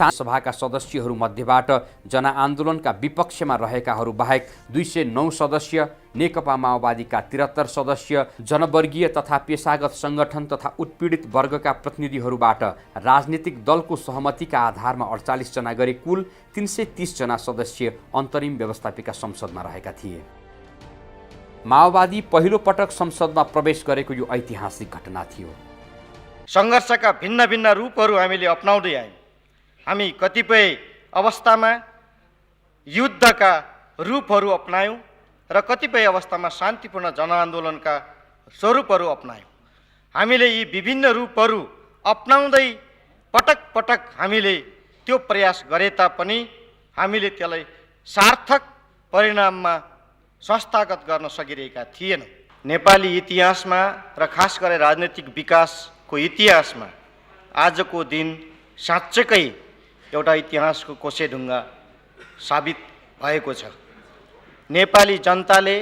सभाका सदस्यहरू मध्येबाट जनआन्दोलनका विपक्षमा रहेकाहरू बाहेक 209 सदस्य, नेकपा माओवादीका 73 सदस्य, जनवर्गीय तथा पेशागत सङ्गठन तथा उत्पीडित वर्गका प्रतिनिधिहरूबाट राजनीतिक दलको सहमतिका आधारमा 48 जना गरी कुल 330 जना सदस्य अन्तरिम व्यवस्थापिका संसदमा रहेका थिए। माओवादी पहिलो पटक संसदमा प्रवेश गरेको यो ऐतिहासिक घटना थियो। सङ्घर्षका भिन्न भिन्न रूपहरू हामीले अपनाउँदै आयौँ। हामी कतिपय अवस्थामा युद्धका रूपहरू अपनायौँ र कतिपय अवस्थामा शान्तिपूर्ण जनआन्दोलनका स्वरूपहरू अपनायौँ। हामीले यी विभिन्न रूपहरू अपनाउँदै पटक पटक हामीले त्यो प्रयास गरे तापनि हामीले त्यसलाई सार्थक परिणाममा संस्थागत गर्न सकिरहेका थिएनौँ। नेपाली इतिहासमा र खास गरेर राजनैतिक विकासको इतिहासमा आजको दिन साँच्चैकै एउटा इतिहासको कोसेढुङ्गा साबित भएको छ। नेपाली जनताले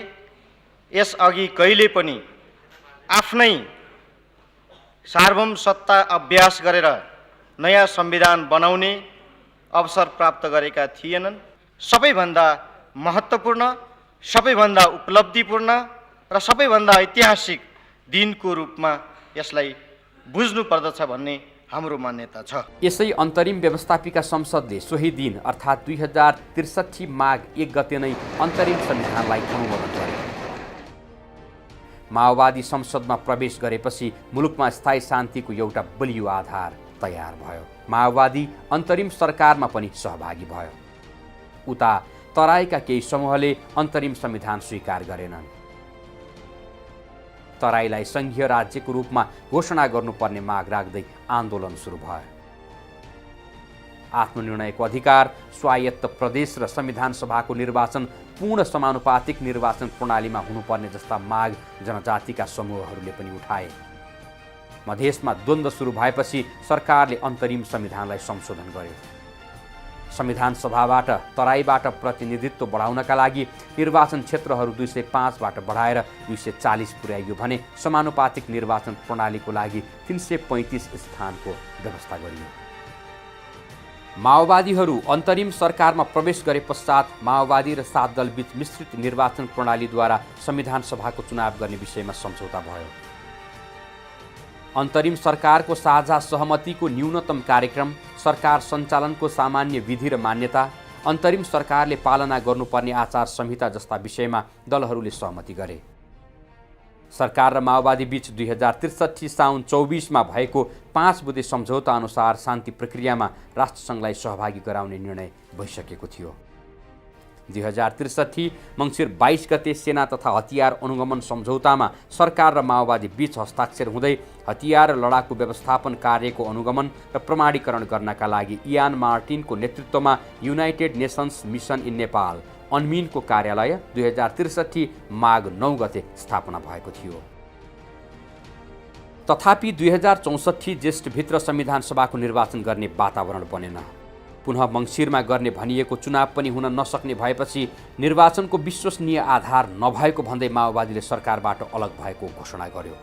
यसअघि कहिले पनि आफ्नै सार्वभौम सत्ता अभ्यास गरेर नयाँ संविधान बनाउने अवसर प्राप्त गरेका थिएनन्। सबैभन्दा महत्त्वपूर्ण, सबैभन्दा उपलब्धिपूर्ण र सबैभन्दा ऐतिहासिक दिनको रूपमा यसलाई बुझ्नु पर्दछ भन्ने हाम्रो मान्यता छ। यसै अन्तरिम व्यवस्थापिका संसदले सोही दिन अर्थात् 2063 माघ 1 गते नै अन्तरिम संविधानलाई अनुमोदन गर्यो। माओवादी संसदमा प्रवेश गरेपछि मुलुकमा स्थायी शान्तिको एउटा बलियो आधार तयार भयो। माओवादी अन्तरिम सरकारमा पनि सहभागी भयो। उता तराईका केही समूहले अन्तरिम संविधान स्वीकार गरेनन्। तराईलाई संघीय राज्यको रूपमा घोषणा गर्नुपर्ने माग राख्दै आन्दोलन सुरु भयो। आत्मनिर्णयको अधिकार, स्वायत्त प्रदेश र संविधान सभाको निर्वाचन पूर्ण समानुपातिक निर्वाचन प्रणालीमा हुनुपर्ने जस्ता माग जनजातिका समूहहरूले पनि उठाए। मधेसमा द्वन्द्व सुरु भएपछि सरकारले अन्तरिम संविधानलाई संशोधन गर्यो। संविधान सभाबाट तराईबाट प्रतिनिधित्व बढाउनका लागि निर्वाचन क्षेत्रहरू 205बाट बढाएर 240 पुर्याइयो भने समानुपातिक निर्वाचन प्रणालीको लागि 335 स्थानको व्यवस्था गरियो। माओवादीहरू अन्तरिम सरकारमा प्रवेश गरे पश्चात माओवादी र 7 दलबीच मिश्रित निर्वाचन प्रणालीद्वारा संविधान सभाको चुनाव गर्ने विषयमा सम्झौता भयो। अन्तरिम सरकारको साझा सहमतिको न्यूनतम कार्यक्रम, सरकार सञ्चालनको सामान्य विधि र मान्यता, अन्तरिम सरकारले पालना गर्नुपर्ने आचार संहिता जस्ता विषयमा दलहरूले सहमति गरे। सरकार र माओवादी बीच 2063 साउन 24मा भएको 5 बुँदे सम्झौता अनुसार शान्ति प्रक्रियामा राष्ट्रसङ्घलाई सहभागी गराउने निर्णय भइसकेको थियो। 2063 मङ्सिर 22 गते सेना तथा हतियार अनुगमन सम्झौतामा सरकार र माओवादी बीच हस्ताक्षर हुँदै हतियार र लडाकु व्यवस्थापन कार्यको अनुगमन र प्रमाणीकरण गर्नका लागि इयान मार्टिनको नेतृत्वमा United Nations mission in Nepal अनमिनको कार्यालय 2063 माघ 9 गते स्थापना भएको थियो। तथापि 2064 ज्येष्ठभित्र संविधान सभाको निर्वाचन गर्ने वातावरण बनेन। पुनः मङ्सिरमा गर्ने भनिएको चुनाव पनि हुन नसक्ने भएपछि निर्वाचनको विश्वसनीय आधार नभएको भन्दै माओवादीले सरकारबाट अलग भएको घोषणा गर्यो।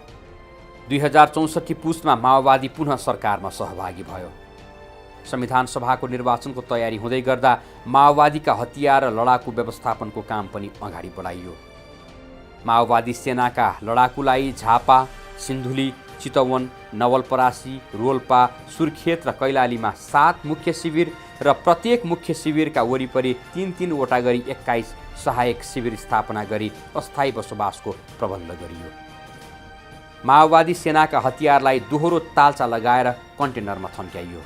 2064 पुसमा माओवादी पुनः सरकारमा सहभागी भयो। संविधान सभाको निर्वाचनको तयारी हुँदै गर्दा माओवादीका हतियार र लडाकु व्यवस्थापनको काम पनि अगाडि बढाइयो। माओवादी सेनाका लडाकुलाई झापा, सिन्धुली, चितवन, नवलपरासी, रोल्पा, सुर्खेत र कैलालीमा 7 मुख्य शिविर र प्रत्येक मुख्य शिविरका वरिपरि 3-3 वटा गरी 21 सहायक शिविर स्थापना गरी अस्थायी बसोबासको प्रबन्ध गरियो। माओवादी सेनाका हतियारलाई दोहोरो तालचा लगाएर कन्टेनरमा थन्क्याइयो।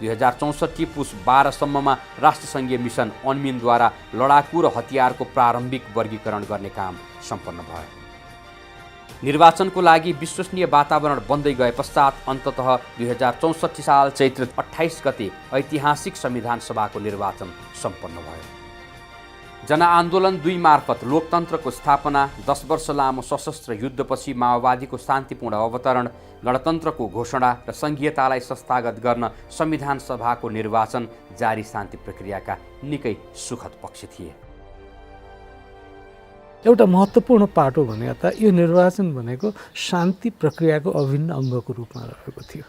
2064 पुस 12 सम्ममा राष्ट्रसङ्घीय मिसन अनमिनद्वारा लडाकु र हतियारको प्रारम्भिक वर्गीकरण गर्ने काम सम्पन्न भयो। निर्वाचनको लागि विश्वसनीय वातावरण बन्दै गए पश्चात अन्ततः 2064 साल चैत्र 28 गते ऐतिहासिक संविधान सभाको निर्वाचन सम्पन्न भयो। जनआन्दोलन 2 मार्फत लोकतन्त्रको स्थापना, 10 वर्ष लामो सशस्त्र युद्धपछि माओवादीको शान्तिपूर्ण अवतरण, गणतन्त्रको घोषणा र सङ्घीयतालाई संस्थागत गर्न संविधान सभाको निर्वाचन जारी शान्ति प्रक्रियाका निकै सुखद पक्ष थिए। एउटा महत्त्वपूर्ण पाटो भने त यो निर्वाचन भनेको शान्ति प्रक्रियाको अभिन्न अङ्गको रूपमा रहेको थियो।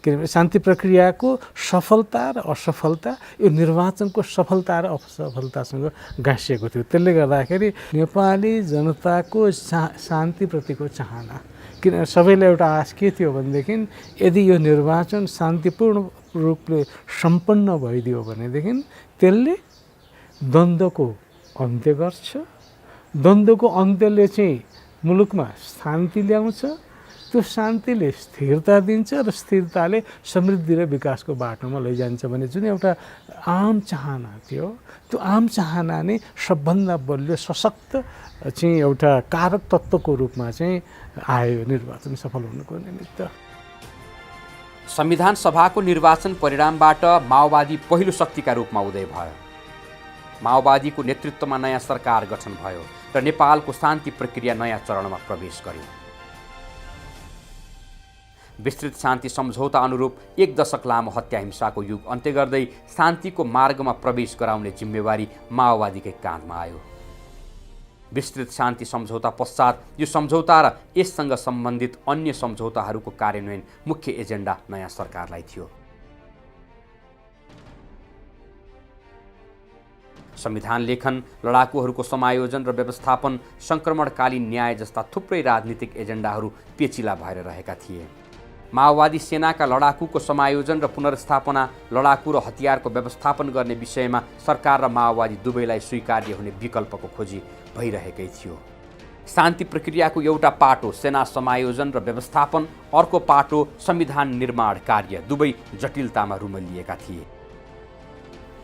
किनभने शान्ति प्रक्रियाको सफलता र असफलता यो निर्वाचनको सफलता र असफलतासँग गाँसिएको थियो। त्यसले गर्दाखेरि नेपाली जनताको शान्तिप्रतिको चाहना, किन सबैलाई एउटा आश के थियो भनेदेखि यदि यो निर्वाचन शान्तिपूर्ण रूपले सम्पन्न भइदियो भनेदेखि त्यसले द्वन्द्वको अन्त्य गर्छ। द्वन्द्वको अन्त्यले चाहिँ मुलुकमा शान्ति ल्याउँछ। त्यो शान्तिले स्थिरता दिन्छ र स्थिरताले समृद्धि र विकासको बाटोमा लैजान्छ भन्ने जुन एउटा आम चाहना थियो, त्यो आम चाहना नै सबभन्दा बलियो सशक्त चाहिँ एउटा कारक तत्त्वको रूपमा चाहिँ आयो निर्वाचन सफल हुनुको निमित्त। संविधान सभाको निर्वाचन परिणामबाट माओवादी पहिलो शक्तिका रूपमा उदय भयो। माओवादीको नेतृत्वमा नयाँ सरकार गठन भयो र नेपालको शान्ति प्रक्रिया नयाँ चरणमा प्रवेश गर्यो। विस्तृत शान्ति सम्झौता अनुरूप 1 दशक लामो हत्या हिंसाको युग अन्त्य गर्दै शान्तिको मार्गमा प्रवेश गराउने जिम्मेवारी माओवादीकै काँधमा आयो। विस्तृत शान्ति सम्झौता पश्चात यो सम्झौता र यससँग सम्बन्धित अन्य सम्झौताहरूको कार्यान्वयन मुख्य एजेन्डा नयाँ सरकारलाई थियो। संविधान लेखन, लडाकुहरूको समायोजन र व्यवस्थापन, सङ्क्रमणकालीन न्याय जस्ता थुप्रै राजनीतिक एजेन्डाहरू पेचिला भएर रहेका थिए। माओवादी सेनाका लडाकुको समायोजन र पुनर्स्थापना, लडाकु र हतियारको व्यवस्थापन गर्ने विषयमा सरकार र माओवादी दुवैलाई स्वीकार्य हुने विकल्पको खोजी भइरहेकै थियो। शान्ति प्रक्रियाको एउटा पाटो सेना समायोजन र व्यवस्थापन, अर्को पाटो संविधान निर्माण कार्य दुवै जटिलतामा रुमलिएका थिए।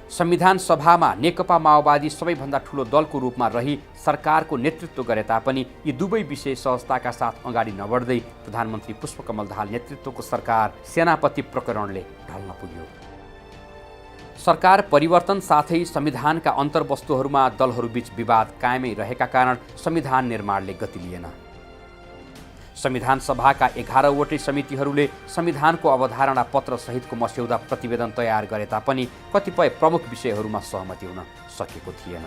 संविधान सभामा नेकपा माओवादी सबैभन्दा ठूलो दलको रूपमा रही सरकारको नेतृत्व गरे तापनि यी दुवै विषय सहजताका साथ अगाडि नबढ्दै प्रधानमन्त्री पुष्पकमल दाहाल नेतृत्वको सरकार सेनापति प्रकरणले ढल्न पुग्यो। सरकार परिवर्तन साथै संविधानका अन्तर्वस्तुहरूमा दलहरूबीच विवाद कायमै रहेका कारण संविधान निर्माणले गति लिएन। संविधान सभाका 11वटै समितिहरूले संविधानको अवधारणा पत्र सहितको मस्यौदा प्रतिवेदन तयार गरे तापनि कतिपय प्रमुख विषयहरूमा सहमति हुन सकेको थिएन।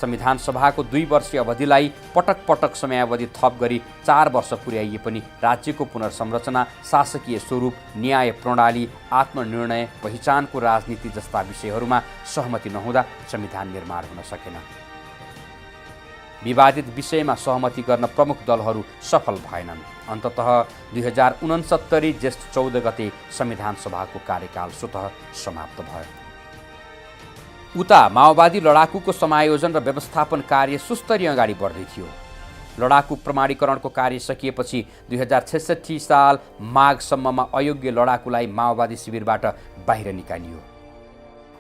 संविधान सभाको 2 वर्षीय अवधिलाई पटक पटक समयावधि थप गरी 4 वर्ष पुर्याइए पनि राज्यको पुनर्संरचना, शासकीय स्वरूप, न्याय प्रणाली, आत्मनिर्णय, पहिचानको राजनीति जस्ता विषयहरूमा सहमति नहुँदा संविधान निर्माण हुन सकेन। विवादित विषयमा सहमति गर्न प्रमुख दलहरू सफल भएनन्। अन्ततः 2069 ज्येष्ठ 14 गते संविधान सभाको कार्यकाल स्वतः समाप्त भयो। उता माओवादी लडाकुको समायोजन र व्यवस्थापन कार्य सुस्तरी अगाडि बढ्दै थियो। लडाकु प्रमाणीकरणको कार्य सकिएपछि 2066 साल माघसम्ममा अयोग्य लडाकुलाई माओवादी शिविरबाट बाहिर निकालियो।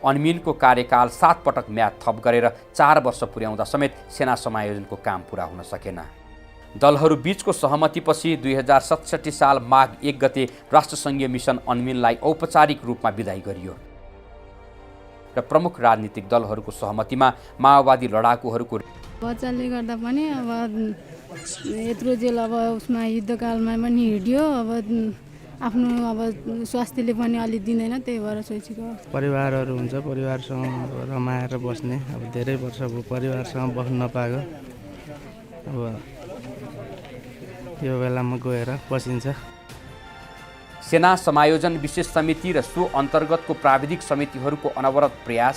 अनमिनको कार्यकाल 7 पटक म्याद थप गरेर 4 वर्ष पुर्याउँदा समेत सेना समायोजनको काम पुरा हुन सकेन। दलहरू बीचको सहमतिपछि 2067 साल माघ 1 गते राष्ट्रसङ्घीय मिसन अनमिनलाई औपचारिक रूपमा विदाई गरियो र प्रमुख राजनीतिक दलहरूको सहमतिमा माओवादी लडाकुहरूको बच्चाले गर्दा पनि अब यत्रो जेल अब उसमा युद्धकालमा पनि हिँड्यो। अब आफ्नो अब स्वास्थ्यले पनि अलि दिँदैन, त्यही भएर सोचेको। परिवारहरू हुन्छ, परिवारसँग रमाएर बस्ने, अब धेरै वर्ष अब परिवारसँग बस्न नपाएको, अब यो बेलामा गएर बसिन्छ। सेना समायोजन विशेष समिति र सो अन्तर्गतको प्राविधिक समितिहरूको अनवरत प्रयास,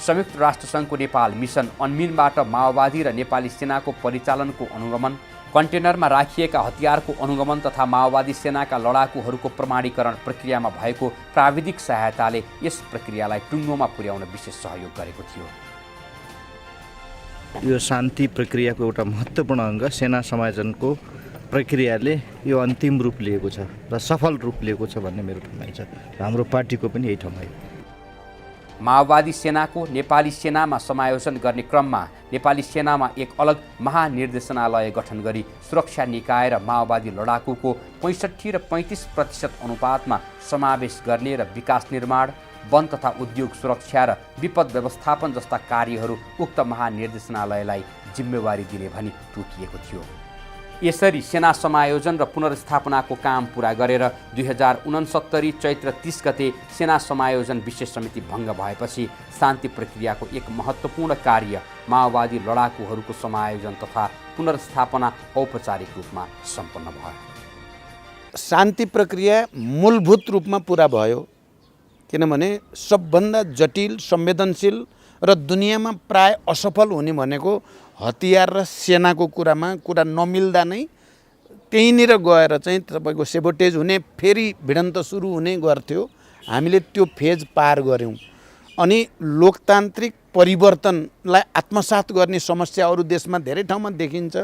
संयुक्त राष्ट्रसङ्घको नेपाल मिसन अनमिनबाट माओवादी र नेपाली सेनाको परिचालनको अनुगमन, कन्टेनरमा राखिएका हतियारको अनुगमन तथा माओवादी सेनाका लडाकुहरूको प्रमाणीकरण प्रक्रियामा भएको प्राविधिक सहायताले यस प्रक्रियालाई टुङ्गोमा पुर्याउन विशेष सहयोग गरेको थियो। यो शान्ति प्रक्रियाको एउटा महत्त्वपूर्ण अङ्ग सेना समायोजनको प्रक्रियाले यो अन्तिम रूप लिएको छ र सफल रूप लिएको छ भन्ने मेरो ठमाइ छ। हाम्रो पार्टीको पनि यही ठमाइ। माओवादी सेनाको नेपाली सेनामा समायोजन गर्ने क्रममा नेपाली सेनामा एक अलग महानिर्देशनालय गठन गरी सुरक्षा निकाय र माओवादी लडाकुको 65 र 35% अनुपातमा समावेश गर्ने र विकास निर्माण, वन तथा उद्योग सुरक्षा र विपद व्यवस्थापन जस्ता कार्यहरू उक्त महानिर्देशनालयलाई जिम्मेवारी दिने भनी तोकिएको थियो। यसरी सेना समायोजन र पुनर्स्थापनाको काम पुरा गरेर 2069 चैत्र 30 गते सेना समायोजन विशेष समिति भङ्ग भएपछि शान्ति प्रक्रियाको एक महत्त्वपूर्ण कार्य माओवादी लडाकुहरूको समायोजन तथा पुनर्स्थापना औपचारिक रूपमा सम्पन्न भयो। शान्ति प्रक्रिया मूलभूत रूपमा पुरा भयो, किनभने सबभन्दा जटिल, संवेदनशील र दुनियाँमा प्राय असफल हुने भनेको हतियार र सेनाको कुरा नमिल्दा नै त्यहीँनिर गएर चाहिँ तपाईँको सेबोटेज हुने, फेरि भिडन्त सुरु हुने गर्थ्यो। हामीले त्यो फेज पार गऱ्यौँ। अनि लोकतान्त्रिक परिवर्तनलाई आत्मसात गर्ने समस्या अरू देशमा धेरै ठाउँमा देखिन्छ,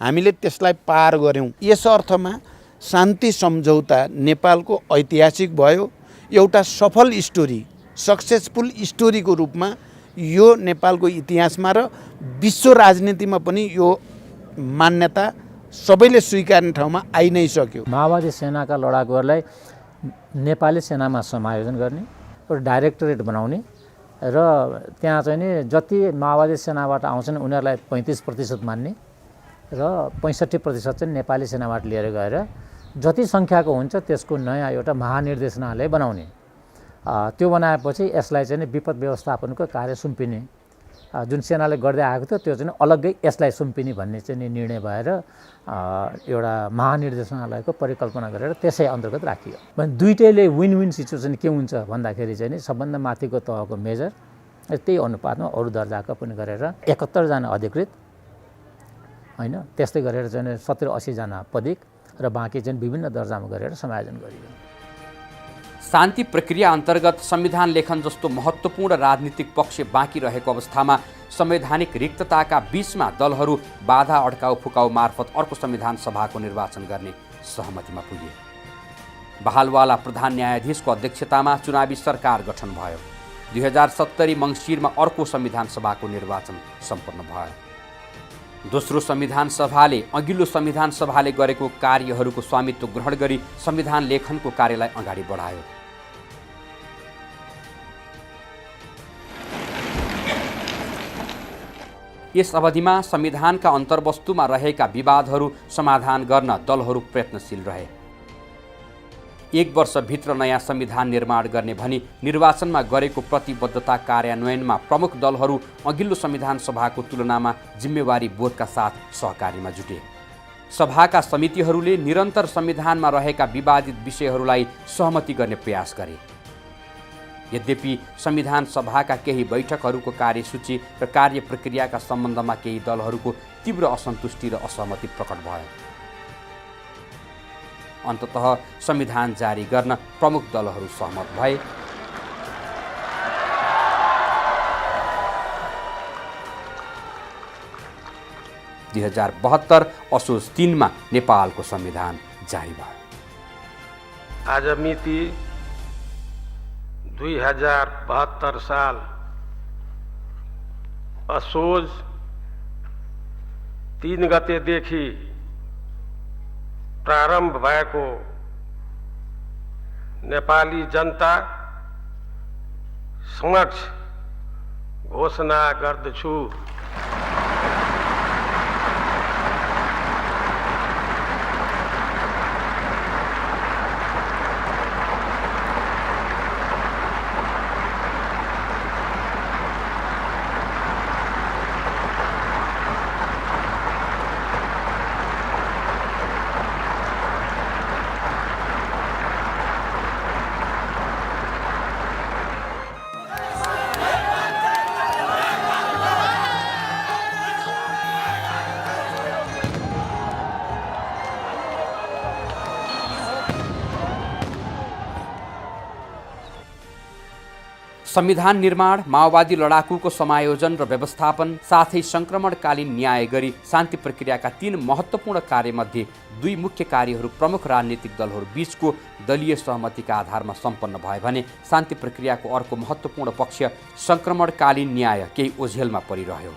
हामीले त्यसलाई पार गऱ्यौँ। यस अर्थमा शान्ति सम्झौता नेपालको ऐतिहासिक भयो, एउटा सफल स्टोरी, सक्सेसफुल स्टोरीको रूपमा यो नेपालको इतिहासमा र विश्व राजनीतिमा पनि यो मान्यता सबैले स्वीकार्ने ठाउँमा आइ नै सक्यो। माओवादी सेनाका लडाकुहरूलाई नेपाली सेनामा समायोजन गर्ने, एउटा डाइरेक्टरेट बनाउने र त्यहाँ चाहिँ नि जति माओवादी सेनाबाट आउँछन् उनीहरूलाई 35% मान्ने र 65% चाहिँ नेपाली सेनाबाट लिएर गएर जति सङ्ख्याको हुन्छ त्यसको नयाँ एउटा महानिर्देशनालय बनाउने। त्यो बनाएपछि यसलाई चाहिँ विपद व्यवस्थापनको कार्य सुम्पिने, जुन सेनाले गर्दै आएको थियो त्यो चाहिँ अलग्गै यसलाई सुम्पिने भन्ने चाहिँ निर्णय भएर एउटा महानिर्देशनालयको परिकल्पना गरेर त्यसै अन्तर्गत राखियो। भने दुईटैले विन विन सिचुएसन के हुन्छ भन्दाखेरि चाहिँ सबभन्दा माथिको तहको मेजर, त्यही अनुपातमा अरू दर्जाको पनि गरेर 71 जना अधिकृत होइन, त्यस्तै गरेर चाहिँ 70-80 जना पदिक र बाँकी चाहिँ विभिन्न दर्जामा गरेर समायोजन गरियो। शान्ति प्रक्रिया अन्तर्गत संविधान लेखन जस्तो महत्त्वपूर्ण राजनीतिक पक्ष बाँकी रहेको अवस्थामा संवैधानिक रिक्तताका बीचमा दलहरू बाधा अड्काउ फुकाउ मार्फत अर्को संविधान सभाको निर्वाचन गर्ने सहमतिमा पुगे। बहालवाला प्रधान न्यायाधीशको अध्यक्षतामा चुनावी सरकार गठन भयो। 2070 मङ्सिरमा अर्को संविधान सभाको निर्वाचन सम्पन्न भयो। दोस्रो संविधान सभाले अघिल्लो संविधान सभाले गरेको कार्यहरूको स्वामित्व ग्रहण गरी संविधान लेखनको कार्यलाई अगाडि बढायो। यस अवधिमा संविधानका अन्तर्वस्तुमा रहेका विवादहरू समाधान गर्न दलहरू प्रयत्नशील रहे। 1 वर्षभित्र नयाँ संविधान निर्माण गर्ने भनी निर्वाचनमा गरेको प्रतिबद्धता कार्यान्वयनमा प्रमुख दलहरू अघिल्लो संविधान सभाको तुलनामा जिम्मेवारी बोधका साथ सहकारीमा जुटे। सभाका समितिहरूले निरन्तर संविधानमा रहेका विवादित विषयहरूलाई सहमति गर्ने प्रयास गरे। यद्यपि संविधान सभाका केही बैठकहरूको कार्यसूची र कार्य प्रक्रियाका सम्बन्धमा केही दलहरूको तीव्र असन्तुष्टि र असहमति प्रकट भयो। अन्ततः संविधान जारी गर्न प्रमुख दलहरू सहमत भए। दुई 2072 असोज 3 मा नेपालको संविधान जारी भयो। आज मिति 2072 साल असोज 3 गतेदेखि प्रारम्भ भएको नेपाली जनता समक्ष घोषणा गर्दछु। संविधान निर्माण, माओवादी लडाकुको समायोजन र व्यवस्थापन साथै संक्रमणकालीन न्याय गरी शान्ति प्रक्रियाका 3 महत्त्वपूर्ण कार्यमध्ये 2 मुख्य कार्यहरू प्रमुख राजनीतिक दलहरू बीचको दलीय सहमतिका आधारमा सम्पन्न भए भने शान्ति प्रक्रियाको अर्को महत्त्वपूर्ण पक्ष संक्रमणकालीन न्याय केही ओझेलमा परिरह्यो।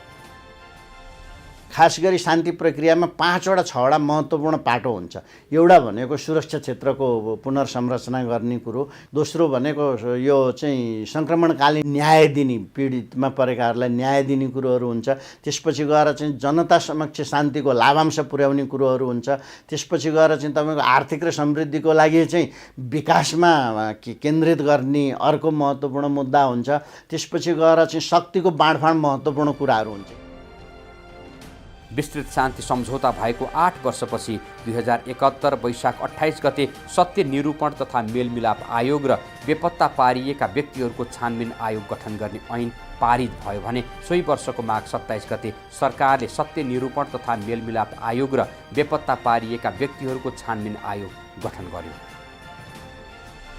खास गरी शान्ति प्रक्रियामा 5वटा 6वटा महत्त्वपूर्ण पाटो हुन्छ। एउटा भनेको सुरक्षा क्षेत्रको पुनर्संरचना गर्ने कुरो, दोस्रो भनेको यो चाहिँ सङ्क्रमणकालीन न्याय दिने, पीडितमा परेकाहरूलाई न्याय दिने कुरोहरू हुन्छ। त्यसपछि गएर चाहिँ जनता समक्ष शान्तिको लाभांश पुर्याउने कुरोहरू हुन्छ। त्यसपछि गएर चाहिँ तपाईँको आर्थिक र समृद्धिको लागि चाहिँ विकासमा केन्द्रित गर्ने अर्को महत्त्वपूर्ण मुद्दा हुन्छ। त्यसपछि गएर चाहिँ शक्तिको बाँडफाँड महत्त्वपूर्ण कुराहरू हुन्छ। विस्तृत शान्ति सम्झौता भएको 8 वर्षपछि 2071 वैशाख 28 गते सत्य निरूपण तथा मेलमिलाप आयोग र बेपत्ता पारिएका व्यक्तिहरूको छानबिन आयोग गठन गर्ने ऐन पारित भयो भने सोही वर्षको माघ 27 गते सरकारले सत्य निरूपण तथा मेलमिलाप आयोग र बेपत्ता पारिएका व्यक्तिहरूको छानबिन आयोग गठन गर्यो।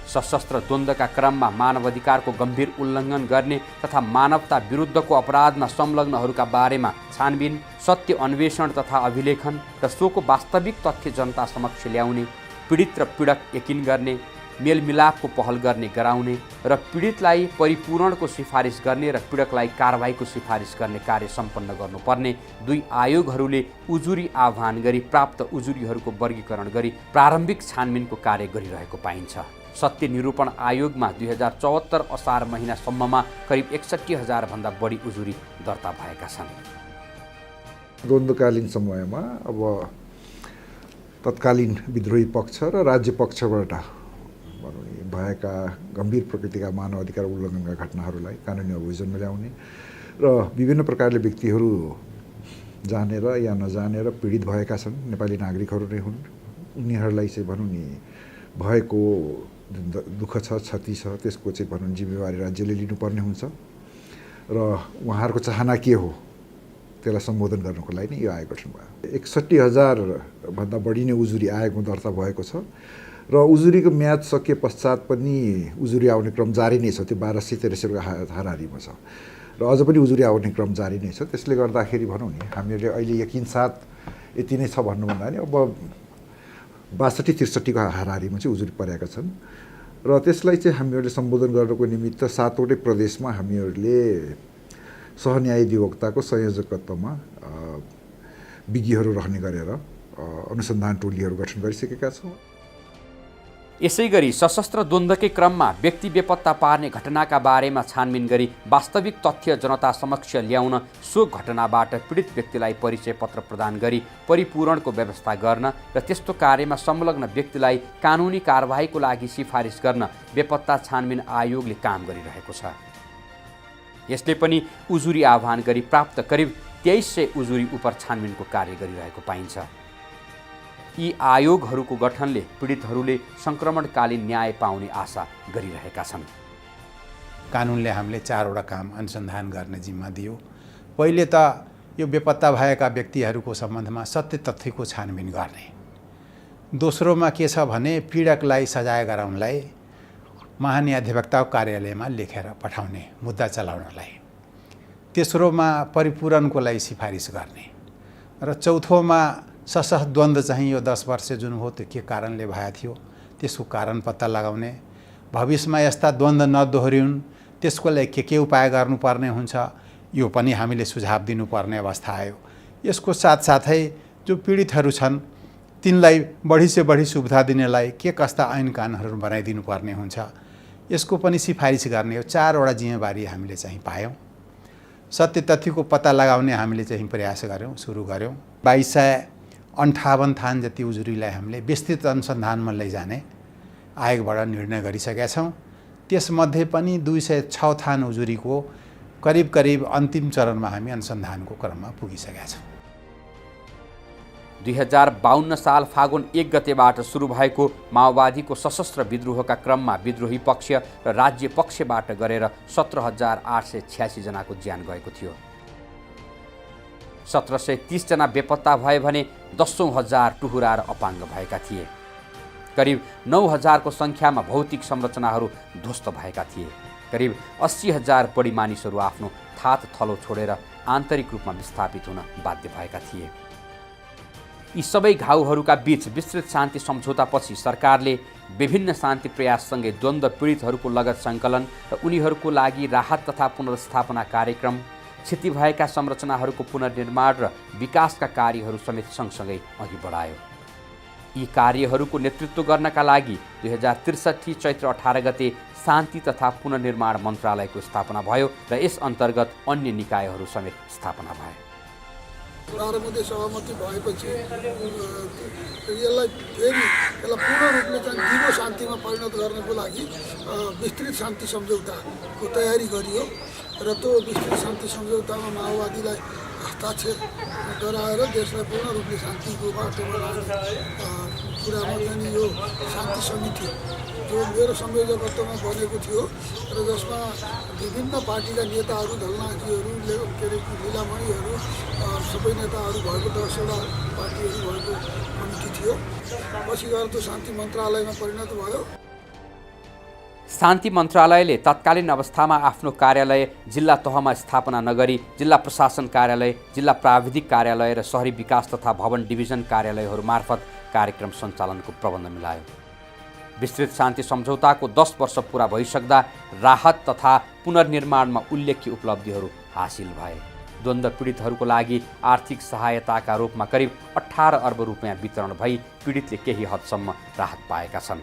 सशस्त्र द्वन्द्वका क्रममा मानवाधिकारको गम्भीर उल्लङ्घन गर्ने तथा मानवता विरुद्धको अपराधमा संलग्नहरूका बारेमा छानबिन, सत्य अन्वेषण तथा अभिलेखन र सोको वास्तविक तथ्य जनता समक्ष ल्याउने, पीडित र पीडक यकिन गर्ने, मेलमिलापको पहल गर्ने गराउने र पीडितलाई परिपूरणको सिफारिस गर्ने र पीडकलाई कारबाहीको सिफारिस गर्ने कार्य सम्पन्न गर्नुपर्ने 2 आयोगहरूले उजुरी आह्वान गरी प्राप्त उजुरीहरूको वर्गीकरण गरी प्रारम्भिक छानबिनको कार्य गरिरहेको पाइन्छ। सत्य निरूपण आयोगमा 2074 असार महिनासम्ममा करिब 61,000 भन्दा बढी उजुरी दर्ता भएका छन्। द्वन्द्वकालीन समयमा अब तत्कालीन विद्रोही पक्ष र राज्य पक्षबाट भएका गम्भीर प्रकृतिका मानवाधिकार उल्लङ्घनका घटनाहरूलाई कानुनी अभियोजनमा ल्याउने र विभिन्न प्रकारले व्यक्तिहरू जानेर या नजानेर पीडित भएका छन्, नेपाली नागरिकहरू नै हुन्, उनीहरूलाई चाहिँ भनौँ नि भएको दुःख छ, क्षति छ, त्यसको चाहिँ भनौँ जिम्मेवारी राज्यले लिनुपर्ने हुन्छ र उहाँहरूको चाहना के हो त्यसलाई सम्बोधन गर्नको लागि नै यो आयोग गठन भयो। 61,000 भन्दा बढी नै उजुरी आयोगमा दर्ता भएको छ र उजुरीको म्याद सके पश्चात पनि उजुरी आउने क्रम जारी नै छ। त्यो 1200-1300 को हाराहारीमा छ र अझ पनि उजुरी आउने क्रम जारी नै छ। त्यसले गर्दाखेरि भनौँ नि हामीले अहिले यकिन साथ यति नै छ भन्नुभन्दा नि अब 62-63 को हाराहारीमा चाहिँ उजुरी परेका छन् र त्यसलाई चाहिँ हामीहरूले सम्बोधन गर्नको निमित्त 7वटै प्रदेशमा हामीहरूले सहन्याय अधिवक्ताको संयोजकत्वमा विज्ञहरू रहने गरेर अनुसन्धान टोलीहरू गठन गरिसकेका छौँ। यसै गरी सशस्त्र द्वन्द्वकै क्रममा व्यक्ति बेपत्ता पार्ने घटनाका बारेमा छानबिन गरी वास्तविक तथ्य जनता समक्ष ल्याउन सो घटनाबाट पीडित व्यक्तिलाई परिचय पत्र प्रदान गरी परिपूरणको व्यवस्था गर्न र त्यस्तो कार्यमा संलग्न व्यक्तिलाई कानुनी कारबाहीको लागि सिफारिस गर्न बेपत्ता छानबिन आयोगले काम गरिरहेको छ। यसले पनि उजुरी आह्वान गरी प्राप्त करिब 2300 उजुरी उपर छानबिनको कार्य गरिरहेको पाइन्छ। यी आयोगहरूको गठनले पीडितहरूले सङ्क्रमणकालीन न्याय पाउने आशा गरिरहेका छन्। कानुनले हामीले 4वटा काम अनुसन्धान गर्ने जिम्मा दियो। पहिले त यो बेपत्ता भएका व्यक्तिहरूको सम्बन्धमा सत्य तथ्यको छानबिन गर्ने। दोस्रोमा के छ भने पीडकलाई सजाय गराउनलाई महान्यायाधिवक्ताको कार्यालयमा लेखेर पठाउने मुद्दा चलाउनलाई। तेस्रोमा परिपूरणको लागि सिफारिस गर्ने र चौथोमा सशस्त्र द्वन्द्व चाहिँ यो 10 वर्ष जुन हो त्यो के कारणले भएको थियो त्यसको कारण पत्ता लगाउने, भविष्यमा यस्ता द्वन्द्व नदोहोरिउन् त्यसको लागि के उपाय गर्नुपर्ने हुन्छ यो पनि हामीले सुझाव दिनुपर्ने अवस्था आयो। यसको साथसाथै जो पीडितहरू छन् तिनलाई बढी से बढी सुविधा दिनेलाई के कस्ता ऐन कानुनहरू बनाइदिनु पर्ने हुन्छ यसको पनि सिफारिस गर्ने यो 4वटा जिम्मेवारी हामीले चाहिँ पायौँ। सत्य तथ्यको पत्ता लगाउने हामीले चाहिँ प्रयास गऱ्यौँ, सुरु गऱ्यौँ। 2258 थान जति उजुरीलाई हामीले विस्तृत अनुसन्धानमा लैजाने आयोगबाट निर्णय गरिसकेका छौँ। त्यसमध्ये पनि 206 थान उजुरीको करिब अन्तिम चरणमा हामी अनुसन्धानको क्रममा पुगिसकेका छौँ। 2052 साल फागुन 1 गतेबाट सुरु भएको माओवादीको सशस्त्र विद्रोहका क्रममा विद्रोही पक्ष र राज्य पक्षबाट गरेर 17,886 जनाको ज्यान गएको थियो। 1730 जना बेपत्ता भए भने 10,000 टुहुरा र अपाङ्ग भएका थिए। करिब 9,000 को सङ्ख्यामा भौतिक संरचनाहरू ध्वस्त भएका थिए। करिब 80,000 बढी मानिसहरू आफ्नो थात थलो छोडेर आन्तरिक रूपमा विस्थापित हुन बाध्य भएका थिए। यी सबै घाउहरूका बीच विस्तृत शान्ति सम्झौतापछि सरकारले विभिन्न शान्ति प्रयाससँगै द्वन्द्व पीडितहरूको लगत सङ्कलन र उनीहरूको लागि राहत तथा पुनर्स्थापना कार्यक्रम, क्षति भएका संरचनाहरूको पुनर्निर्माण र विकासका कार्यहरू समेत सँगसँगै अघि बढायो। यी कार्यहरूको नेतृत्व गर्नका लागि 2063 चैत्र 18 गते शान्ति तथा पुनर्निर्माण मन्त्रालयको स्थापना भयो र यस अन्तर्गत अन्य निकायहरू समेत स्थापना भए। प्रारम्भिक सहमति भएपछि यसलाई पूर्ण रूपले चाहिँ दिगो शान्तिमा परिणत गर्नको लागि विस्तृत शान्ति सम्झौताको तयारी गरियो र त्यो विस्तृत शान्ति सम्झौतामा माओवादीलाई हस्ताक्षर गराएर देशलाई पूर्ण रूपले शान्तिको बाटोमा लाने कुरामा चाहिँ यो शान्ति समिति जो मेरो संयोजकत्वमा बनेको थियो र जसमा विभिन्न पार्टीका नेताहरू, धलनाजीहरू, लीलामणिहरू, सबै नेताहरू भएको 10वटा पार्टीहरू भएको कमिटी थियो। पछि गएर त्यो शान्ति मन्त्रालयमा परिणत भयो। शान्ति मन्त्रालयले तत्कालीन अवस्थामा आफ्नो कार्यालय जिल्ला तहमा स्थापना नगरी जिल्ला प्रशासन कार्यालय, जिल्ला प्राविधिक कार्यालय र शहरी विकास तथा भवन डिभिजन कार्यालयहरू मार्फत कार्यक्रम सञ्चालनको प्रबन्ध मिलायो। विस्तृत शान्ति सम्झौताको 10 वर्ष पुरा भइसक्दा राहत तथा पुनर्निर्माणमा उल्लेख्य उपलब्धिहरू हासिल भए। द्वन्द्व पीडितहरूको लागि आर्थिक सहायताका रूपमा करिब 18 अर्ब रुपियाँ वितरण भई पीडितले केही हदसम्म राहत पाएका छन्।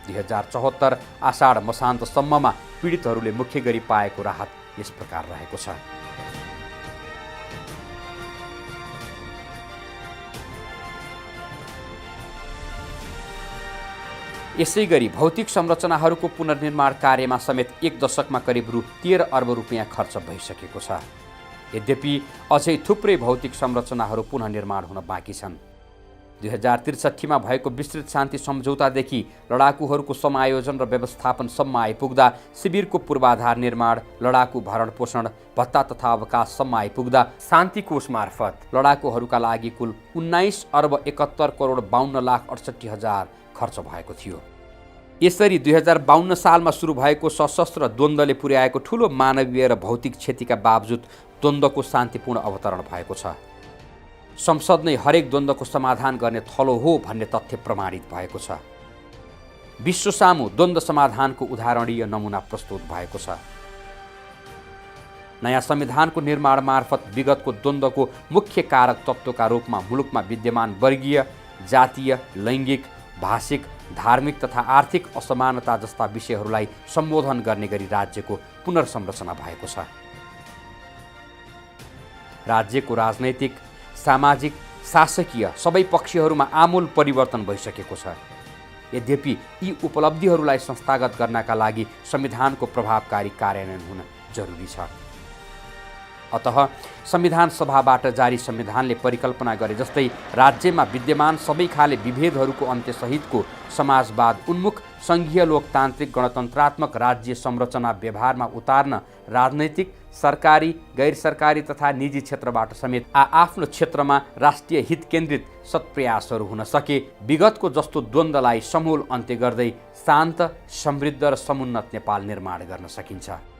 2074 आषाढ मसान्तसम्ममा पीडितहरूले मुख्य गरी पाएको राहत यस प्रकार रहेको छ। यसै गरी भौतिक संरचनाहरूको पुनर्निर्माण कार्यमा समेत 1 दशकमा करिब रु 13 अर्ब रुपियाँ खर्च भइसकेको छ। यद्यपि अझै थुप्रै भौतिक संरचनाहरू पुनः निर्माण हुन बाँकी छन्। 2063 मा भएको विस्तृत शान्ति सम्झौतादेखि लडाकुहरूको समायोजन र व्यवस्थापनसम्म आइपुग्दा शिविरको पूर्वाधार निर्माण, लडाकु भरण पोषण भत्ता तथा अवकाशसम्म आइपुग्दा शान्ति कोष मार्फत लडाकुहरूका लागि कुल 19 अर्ब 71 करोड 52 लाख 68 हजार खर्च भएको थियो। यसरी 2052 सालमा सुरु भएको सशस्त्र द्वन्द्वले पुर्याएको ठूलो मानवीय र भौतिक क्षतिका बावजुद द्वन्द्वको शान्तिपूर्ण अवतरण भएको छ। संसद नै हरेक द्वन्द्वको समाधान गर्ने थलो हो भन्ने तथ्य प्रमाणित भएको छ। विश्व सामु द्वन्द्व समाधानको उदाहरणीय नमुना प्रस्तुत भएको छ। नयाँ संविधानको निर्माण मार्फत विगतको द्वन्द्वको मुख्य कारक तत्त्वका रूपमा मुलुकमा विद्यमान वर्गीय, जातीय, लैङ्गिक, भाषिक, धार्मिक तथा आर्थिक असमानता जस्ता विषयहरूलाई सम्बोधन गर्ने गरी राज्यको पुनर्संरचना भएको छ। राज्यको राजनैतिक, सामाजिक, शासकीय सबै पक्षहरूमा आमूल परिवर्तन भइसकेको छ। यद्यपि यी उपलब्धिहरूलाई संस्थागत गर्नका लागि संविधानको प्रभावकारी कार्यान्वयन हुन जरुरी छ। अतः संविधान सभाबाट जारी संविधानले परिकल्पना गरे जस्तै राज्यमा विद्यमान सबै खाले विभेदहरूको अन्त्यसहितको समाजवाद उन्मुख सङ्घीय लोकतान्त्रिक गणतन्त्रात्मक राज्य संरचना व्यवहारमा उतार्न राजनैतिक, सरकारी, गैर सरकारी तथा निजी क्षेत्रबाट समेत आफ्नो क्षेत्रमा राष्ट्रिय हित केन्द्रित सत्प्रयासहरू हुन सके विगतको जस्तो द्वन्द्वलाई समूल अन्त्य गर्दै शान्त, समृद्ध र समुन्नत नेपाल निर्माण गर्न सकिन्छ।